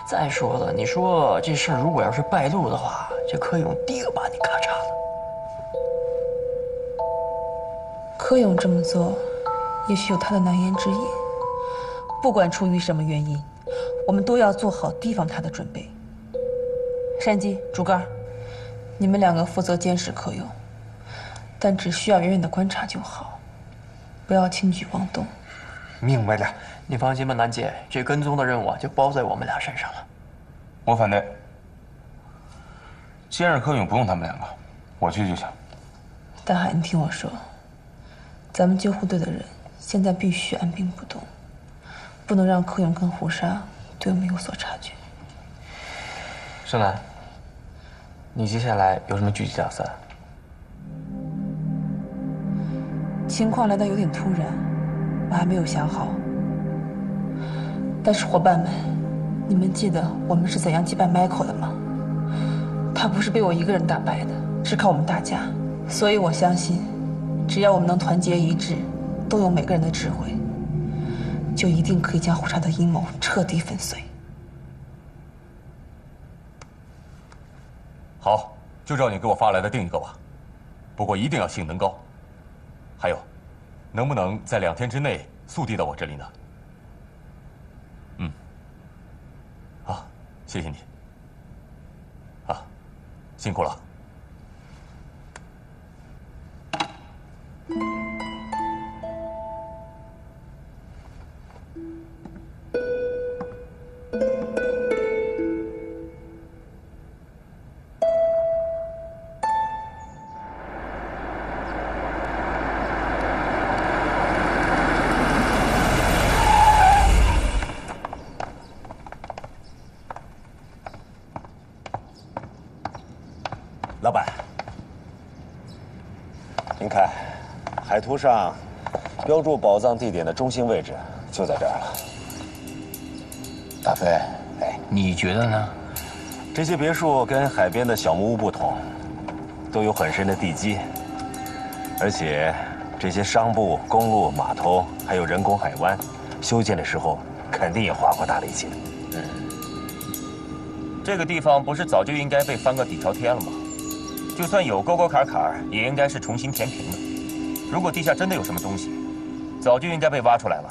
再说了，你说这事儿如果要是败露的话，这柯勇第个把你咔嚓了。柯勇这么做，也许有他的难言之隐。不管出于什么原因，我们都要做好提防他的准备。山鸡、竹竿，你们两个负责监视柯勇，但只需要远远的观察就好，不要轻举妄动。明白了。你放心吧，楠姐，这跟踪的任务啊，就包在我们俩身上了。我反对。监视柯勇不用他们两个，我去就行。大海，你听我说，咱们救护队的人现在必须按兵不动，不能让柯勇跟胡沙对我们有所察觉。盛楠，你接下来有什么具体打算？情况来得有点突然，我还没有想好。但是伙伴们，你们记得我们是怎样击败 Michael 的吗？他不是被我一个人打败的，是靠我们大家。所以我相信，只要我们能团结一致，动用每个人的智慧，就一定可以将胡沙的阴谋彻底粉碎。好，就照你给我发来的定一个吧，不过一定要性能高。还有，能不能在2天之内速递到我这里呢？好，谢谢你。啊，辛苦了。老板，您看，海图上标注宝藏地点的中心位置就在这儿了。大飞，你觉得呢？这些别墅跟海边的小木屋不同，都有很深的地基，而且这些商埠、公路、码头还有人工海湾，修建的时候肯定也花过大力气的。这个地方不是早就应该被翻个底朝天了吗？就算有沟沟坎坎，也应该是重新填平的。如果地下真的有什么东西，早就应该被挖出来了。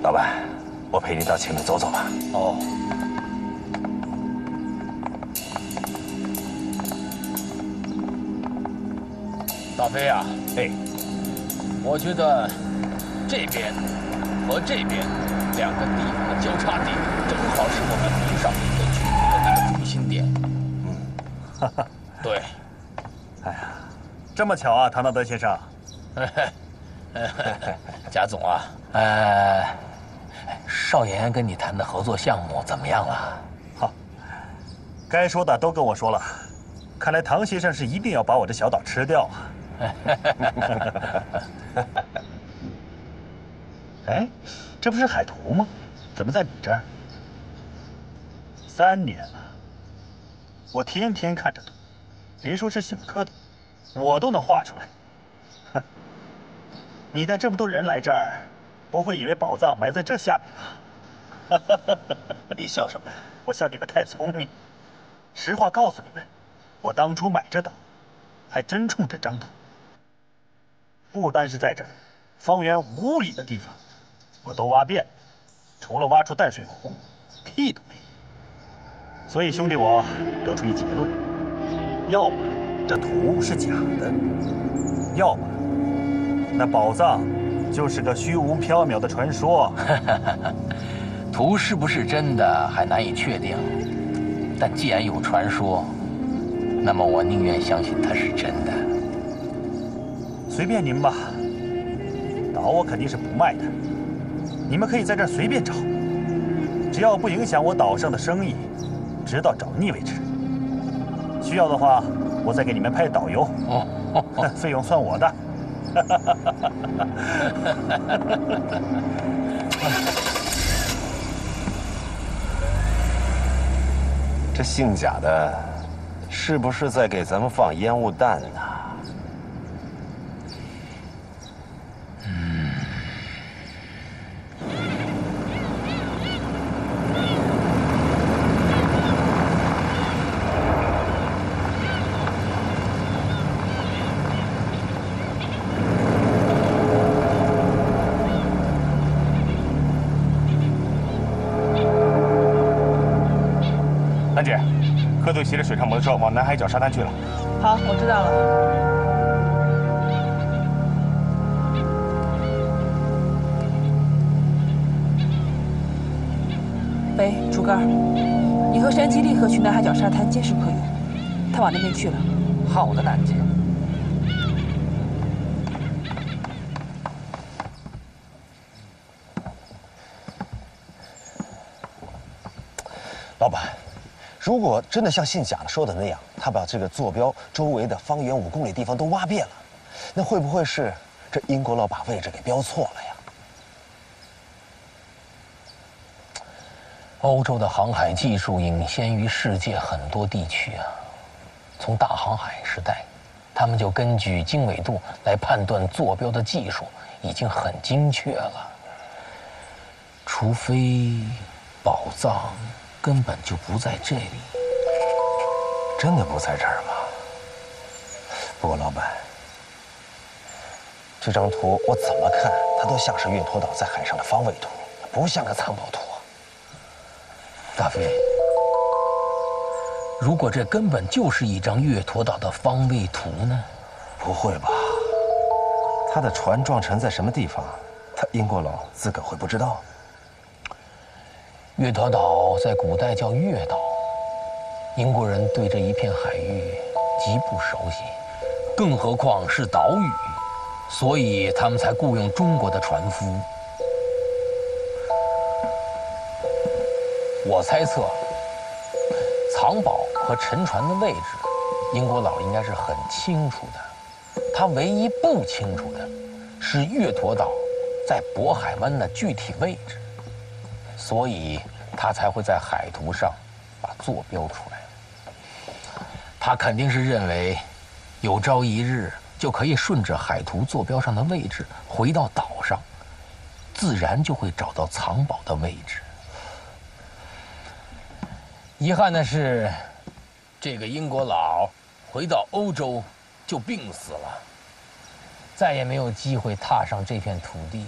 老板，我陪你到前面走走吧。哦。大飞啊，我觉得这边和这边2个地方的交叉点，正好是我们明上一个区域的那个中心点。对。哎呀，这么巧啊，唐纳德先生。贾总啊，少言跟你谈的合作项目怎么样了？好，该说的都跟我说了。看来唐先生是一定要把我这小岛吃掉啊！哎，这不是海图吗？怎么在你这儿？3年了，我天天看着图，别说是小蝌蚪，我都能画出来。哼，你带这么多人来这儿，不会以为宝藏埋在这下面吧？你笑什么？我笑你们太聪明。实话告诉你们，我当初买这岛，还真冲这张图。不单是在这儿，方圆5里的地方，我都挖遍了，除了挖出淡水湖，屁都没有。所以兄弟我得出一结论：要么这图是假的，要么那宝藏就是个虚无缥缈的传说。图是不是真的还难以确定，但既然有传说，那么我宁愿相信它是真的。随便您吧，岛我肯定是不卖的，你们可以在这儿随便找，只要不影响我岛上的生意，直到找腻为止。需要的话，我再给你们派导游，费用算我的。这姓贾的，是不是在给咱们放烟雾弹呢？兰姐，柯队骑着水上摩托车往南海角沙滩去了。好，我知道了。北竹竿，你和山鸡立刻去南海角沙滩监视柯勇，他往那边去了。好的，兰姐。老板，如果真的像姓贾的说的那样，他把这个坐标周围的方圆5公里地方都挖遍了，那会不会是这英国佬把位置给标错了呀？欧洲的航海技术领先于世界很多地区啊。从大航海时代，他们就根据经纬度来判断坐标的技术已经很精确了。除非宝藏根本就不在这里。真的不在这儿吗？不过老板，这张图我怎么看它都像是月托岛在海上的方位图，不像个藏宝图。大飞，如果这根本就是一张月托岛的方位图呢？不会吧？他的船撞沉在什么地方，他英国佬自个会不知道？月托岛在古代叫月岛，英国人对这一片海域极不熟悉，更何况是岛屿，所以他们才雇佣中国的船夫。我猜测，藏宝和沉船的位置，英国佬应该是很清楚的。他唯一不清楚的是月托岛在渤海湾的具体位置，所以他才会在海图上把坐标出来。他肯定是认为，有朝一日就可以顺着海图坐标上的位置回到岛上，自然就会找到藏宝的位置。遗憾的是，这个英国佬回到欧洲就病死了，再也没有机会踏上这片土地。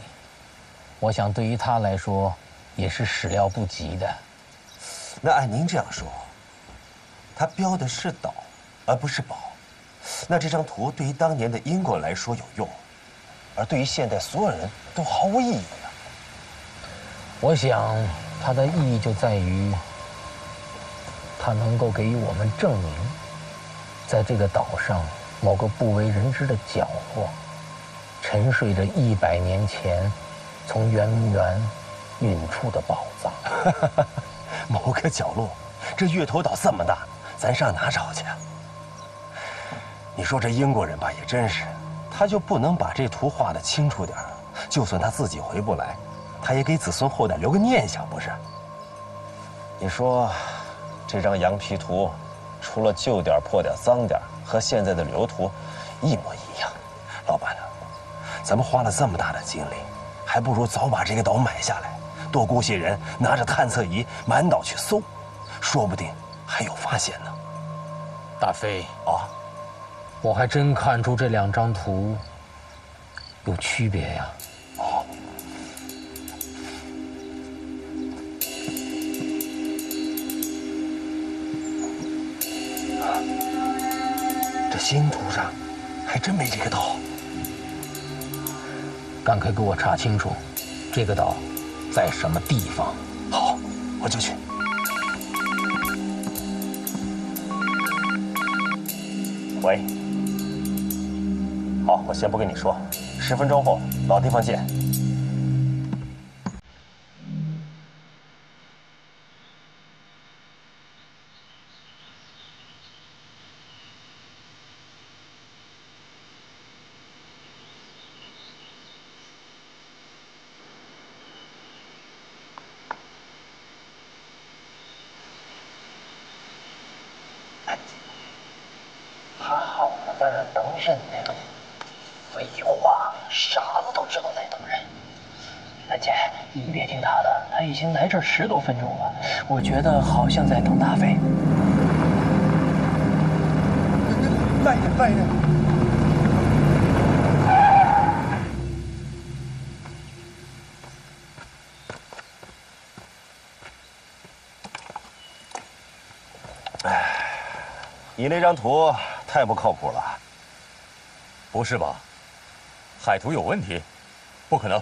我想对于他来说，也是始料不及的。那按您这样说，他标的是岛，而不是宝。那这张图对于当年的英国来说有用，而对于现代所有人都毫无意义啊。我想，它的意义就在于，它能够给予我们证明，在这个岛上某个不为人知的角落，沉睡着100年前从圆明园运出的宝藏。某个角落，这月头岛这么大，咱上哪找去啊？你说这英国人吧，也真是，他就不能把这图画得清楚点儿？就算他自己回不来，他也给子孙后代留个念想，不是？你说，这张羊皮图，除了旧点、破点、脏点，和现在的旅游图一模一样。老板啊，咱们花了这么大的精力，还不如早把这个岛买下来，多雇些人拿着探测仪满岛去搜，说不定还有发现呢。大飞啊，我还真看出这2张图有区别呀。哦。这新图上还真没这个岛。赶快给我查清楚，这个岛在什么地方。好，我就去。喂。好，我先不跟你说，10分钟后老地方见。在这等什么呀？废话，傻子都知道在等人。兰姐，你别听他的，他已经来这儿10多分钟了，我觉得好像在等大飞。慢点，慢点。 你那张图太不靠谱了。不是吧？海图有问题？不可能。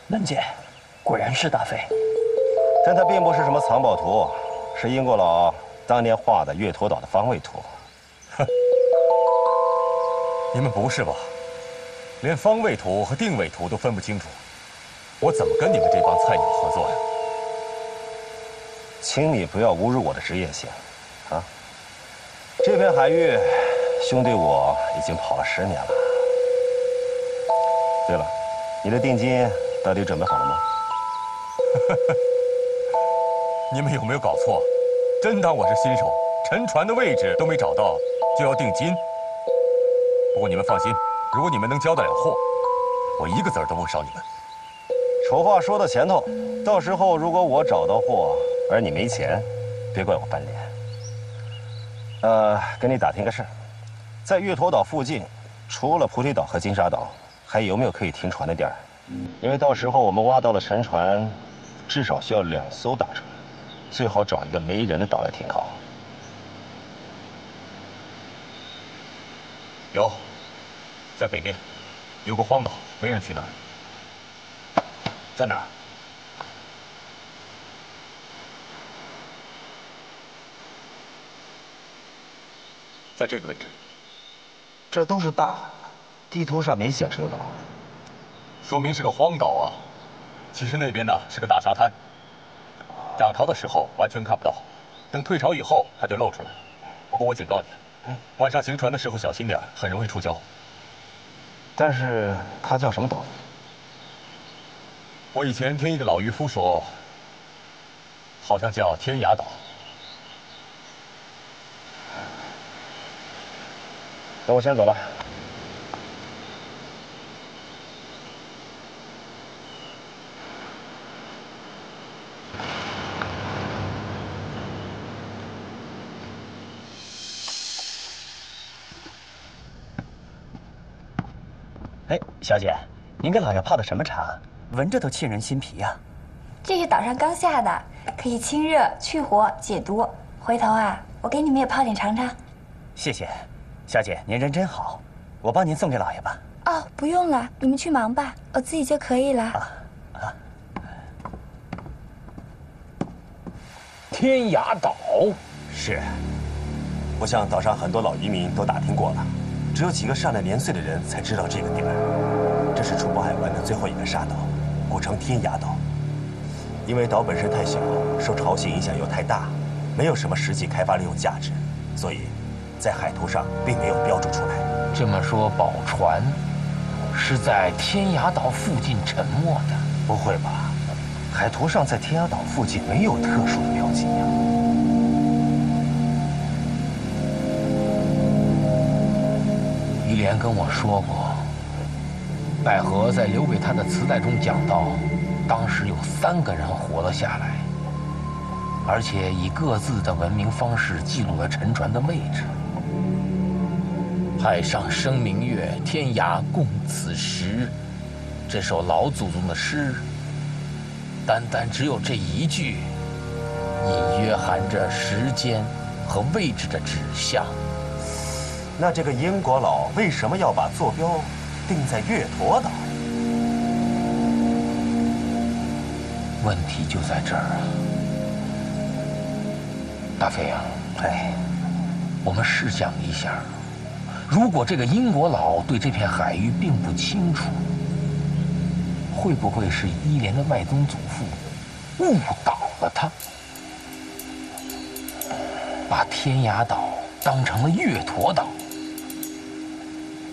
兰姐，果然是大飞。但它并不是什么藏宝图，是英国佬当年画的月头岛的方位图。哼，你们不是吧？连方位图和定位图都分不清楚，我怎么跟你们这帮菜鸟合作呀？ 请你不要侮辱我的职业性，啊！这片海域，兄弟我已经跑了10年了。对了，你的定金到底准备好了吗？你们有没有搞错？真当我是新手，沉船的位置都没找到就要定金？不过你们放心，如果你们能交得了货，我一个子儿都不少你们。丑话说到前头，到时候如果我找到货， 而你没钱，别怪我翻脸。跟你打听个事儿，在月头岛附近，除了菩提岛和金沙岛，还有没有可以停船的地儿？因为到时候我们挖到了沉船，至少需要2艘大船，最好找一个没人的岛来停靠。有，在北面，有个荒岛，没人去那儿。在哪儿？ 在这个位置，这都是大海，地图上没显示到，说明是个荒岛啊。其实那边呢是个大沙滩，涨潮的时候完全看不到，等退潮以后它就露出来。不过我警告你，晚上行船的时候小心点，很容易触礁。但是它叫什么岛？我以前听一个老渔夫说，好像叫天涯岛。 那我先走了。哎，小姐，您给老爷泡的什么茶？闻着都沁人心脾呀。这是岛上刚下的，可以清热、去火、解毒。回头啊，我给你们也泡点尝尝。谢谢。 小姐，您人真好，我帮您送给老爷吧。哦，不用了，你们去忙吧，我自己就可以了。天涯岛是，我向岛上很多老渔民都打听过了，只有几个上了年岁的人才知道这个地儿。这是楚渤海湾的最后一个沙岛，古称天涯岛。因为岛本身太小，受潮汐影响又太大，没有什么实际开发利用价值，所以。 在海图上并没有标注出来。这么说，宝船是在天涯岛附近沉没的？不会吧？海图上在天涯岛附近没有特殊的标记呀。于连跟我说过，百合在留给他的磁带中讲到，当时有3个人活了下来，而且以各自的文明方式记录了沉船的位置。 海上生明月，天涯共此时。这首老祖宗的诗，单只有这一句，隐约含着时间和位置的指向。那这个英国佬为什么要把坐标定在月陀岛？问题就在这儿啊，大飞啊，哎，我们试想一下。 如果这个英国佬对这片海域并不清楚，会不会是伊莲的外宗祖父误导了他，把天涯岛当成了月陀岛？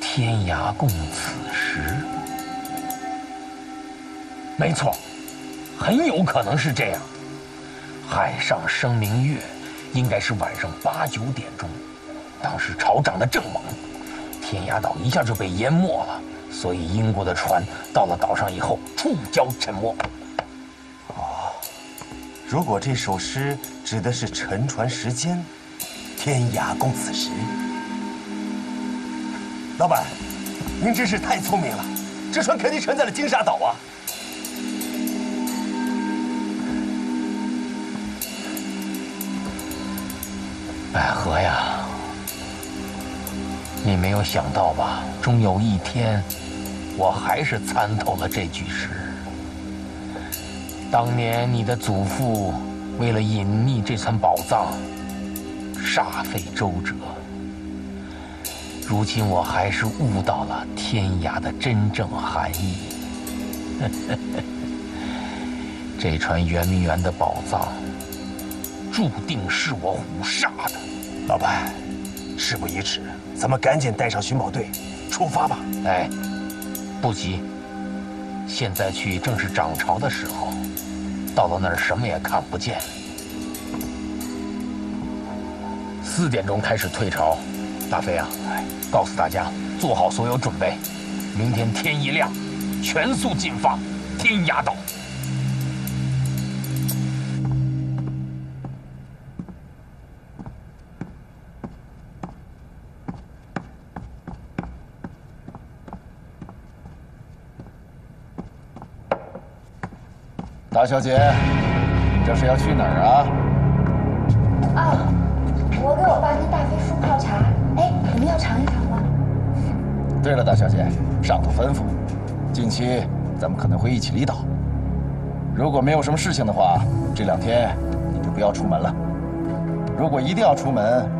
天涯共此时。没错，很有可能是这样。海上生明月，应该是晚上8、9点钟。当时潮涨得正猛，天涯岛一下就被淹没了，所以英国的船到了岛上以后触礁沉没。哦，如果这首诗指的是沉船时间，天涯共此时。老板，您真是太聪明了，这船肯定沉在了金沙岛啊！百合呀，你没有想到吧？终有一天，我还是参透了这句诗。当年你的祖父为了隐匿这层宝藏，煞费周折。如今我还是悟到了天涯的真正含义。这船圆明园的宝藏，注定是我虎煞的。老板，事不宜迟，咱们赶紧带上寻宝队，出发吧。哎，不急，现在去正是涨潮的时候，到了那儿什么也看不见。4点钟开始退潮，大飞啊，告诉大家做好所有准备，明天天一亮，全速进发天涯岛。大小姐，你这是要去哪儿啊？啊，我给我爸跟大飞叔泡茶，哎，你们要尝一尝吗？对了，大小姐，上头吩咐，近期咱们可能会一起离岛。如果没有什么事情的话，这2天你就不要出门了。如果一定要出门，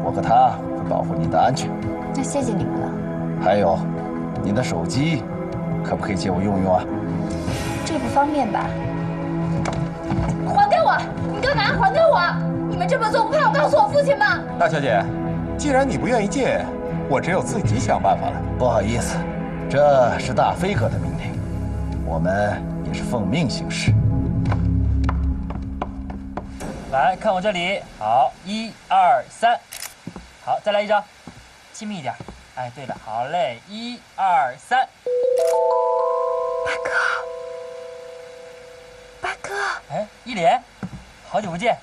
我和他会保护您的安全。那谢谢你们了。还有，您的手机可不可以借我用用啊？这不方便吧？还给我！你干嘛？还给我！你们这么做不怕我告诉我父亲吗？大小姐，既然你不愿意借，我只有自己想办法了。不好意思，这是大飞哥的命令，我们也是奉命行事。来看我这里，好，1、2、3，好，再来一张，亲密一点。哎，对了，好嘞，1、2、3。八哥，哎，一莲，好久不见。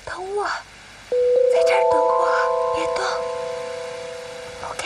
等我，在这儿等我，别动。OK。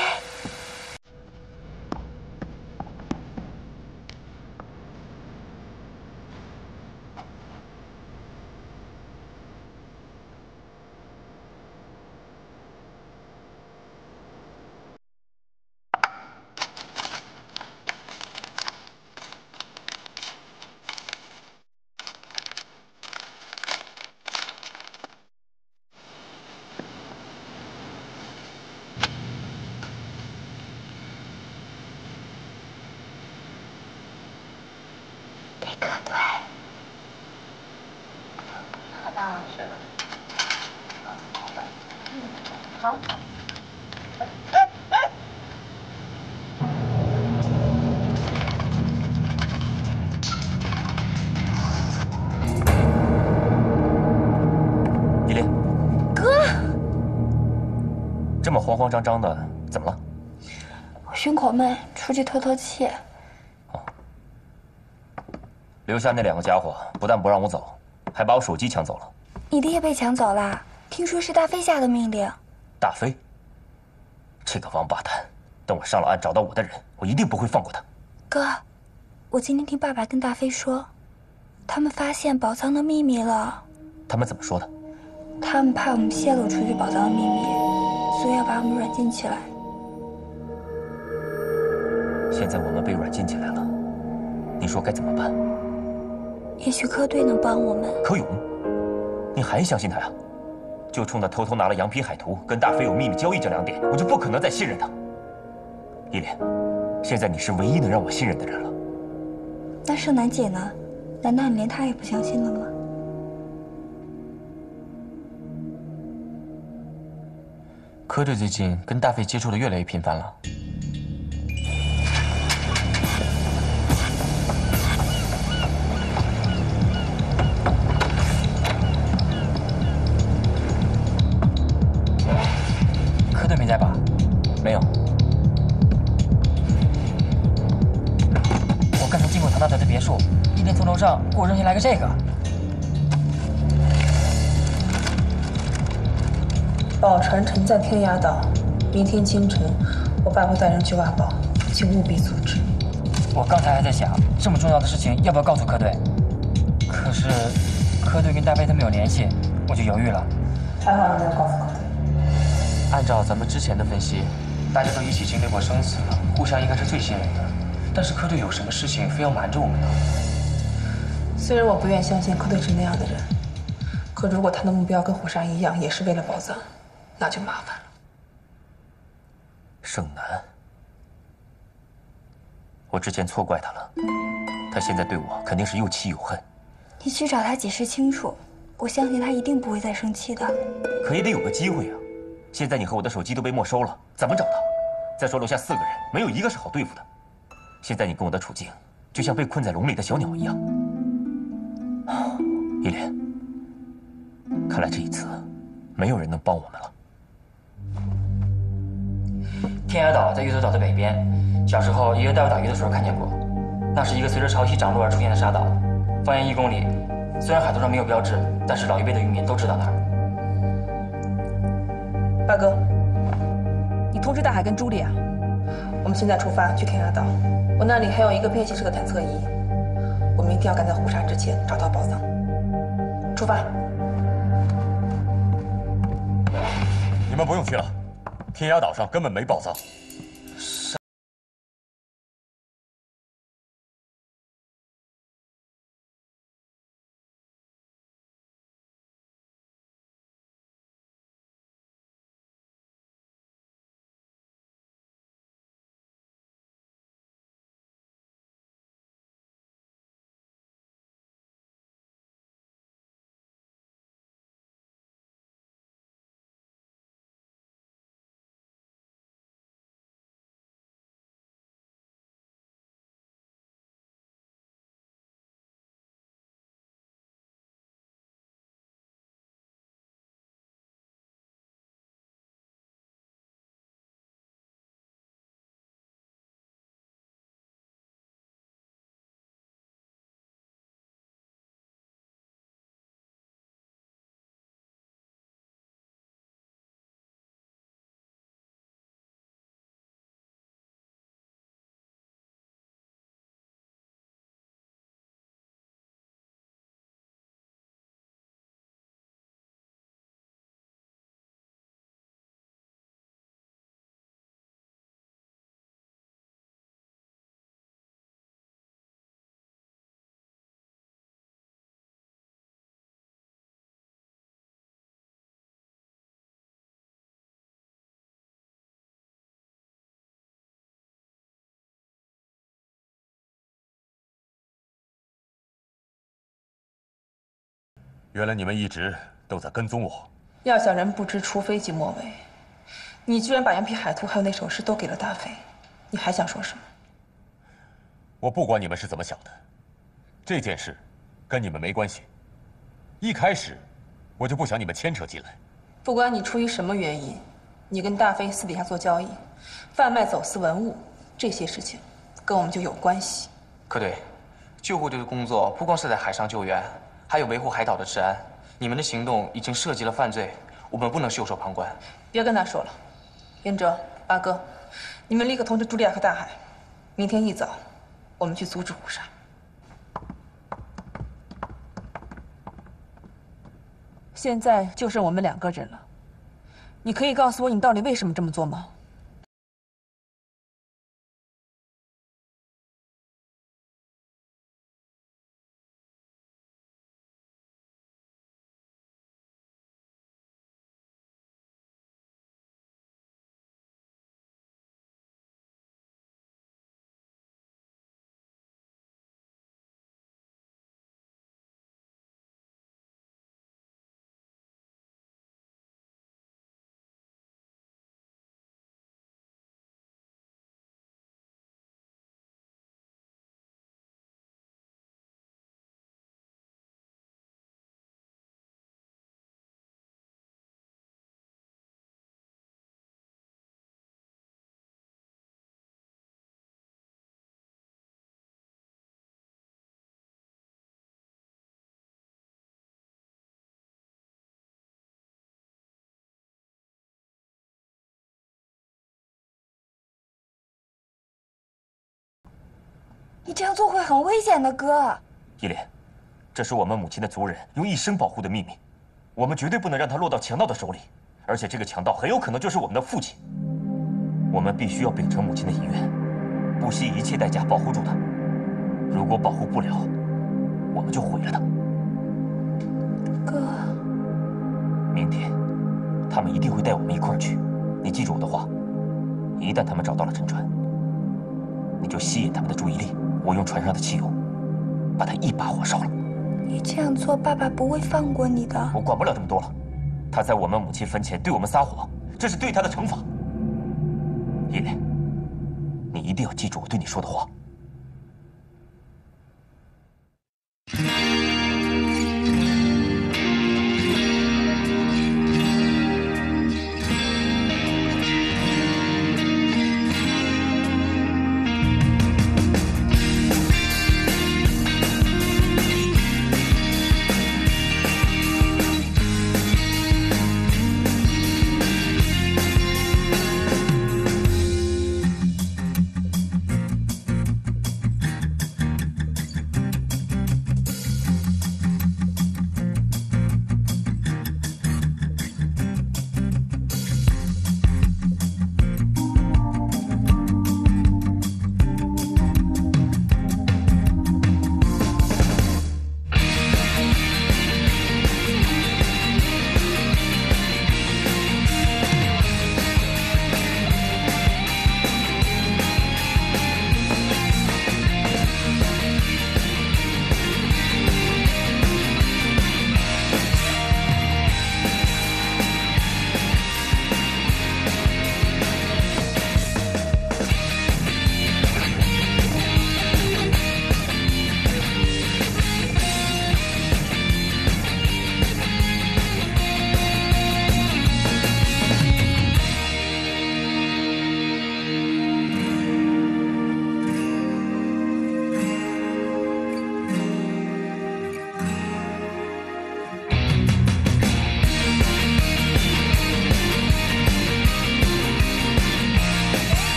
好。依莲，哥，这么慌慌张张的，怎么了？我胸口闷，出去透透气。留下那2个家伙，不但不让我走，还把我手机抢走了。你的也被抢走了，听说是大飞下的命令。大飞，这个王八蛋！等我上了岸找到我的人，我一定不会放过他。哥，我今天听爸爸跟大飞说，他们发现宝藏的秘密了。他们怎么说的？他们怕我们泄露出去宝藏的秘密，所以要把我们软禁起来。现在我们被软禁起来了，你说该怎么办？也许柯队能帮我们。柯勇，你还相信他呀？就冲他偷偷拿了羊皮海图跟大飞有秘密交易这2点，我就不可能再信任他。依莲，现在你是唯一能让我信任的人了。那盛楠姐呢？难道你连她也不相信了吗？柯队最近跟大飞接触的越来越频繁了。这个。宝船沉在天涯岛，明天清晨，我爸会带人去挖宝，请务必阻止。我刚才还在想，这么重要的事情要不要告诉柯队？可是柯队跟大飞他们有联系，我就犹豫了。还好你没有告诉柯队。按照咱们之前的分析，大家都一起经历过生死了，互相应该是最信任的。但是柯队有什么事情非要瞒着我们呢？虽然我不愿相信柯队是那样的人，可如果他的目标跟虎鲨一样，也是为了宝藏，那就麻烦了。盛楠，我之前错怪他了，他现在对我肯定是又气又恨。你去找他解释清楚，我相信他一定不会再生气的。可也得有个机会啊！现在你和我的手机都被没收了，怎么找他？再说楼下4个人，没有一个是好对付的。现在你跟我的处境，就像被困在笼里的小鸟一样。依莲，看来这一次，没有人能帮我们了。天涯岛在月头岛的北边，小时候爷爷带我打鱼的时候看见过，那是一个随着潮汐涨落而出现的沙岛，方圆1公里。虽然海图上没有标志，但是老一辈的渔民都知道那儿。八哥，你通知大海跟茱莉亚，我们现在出发去天涯岛。我那里还有一个便携式的探测仪，我们一定要赶在虎鲨之前找到宝藏。出发！你们不用去了，天涯岛上根本没宝藏。原来你们一直都在跟踪我。要小人不知，除非即莫为。你居然把羊皮海图还有那首诗都给了大飞，你还想说什么？我不管你们是怎么想的，这件事跟你们没关系。一开始我就不想你们牵扯进来。不管你出于什么原因，你跟大飞私底下做交易，贩卖走私文物，这些事情跟我们就有关系。柯队，救护队的工作不光是在海上救援，还有维护海岛的治安。你们的行动已经涉及了犯罪，我们不能袖手旁观。别跟他说了，袁哲、八哥，你们立刻通知茱莉亚和大海，明天一早，我们去阻止虎鲨。现在就剩我们2个人了，你可以告诉我你到底为什么这么做吗？你这样做会很危险的，哥。依莲，这是我们母亲的族人用一生保护的秘密，我们绝对不能让它落到强盗的手里，而且这个强盗很有可能就是我们的父亲。我们必须要秉承母亲的遗愿，不惜一切代价保护住他。如果保护不了，我们就毁了他。哥，明天他们一定会带我们一块儿去，你记住我的话。一旦他们找到了沉船，你就吸引他们的注意力，我用船上的汽油把它一把火烧了。你这样做，爸爸不会放过你的。我管不了这么多了。他在我们母亲坟前对我们撒谎，这是对他的惩罚。依莲，你一定要记住我对你说的话。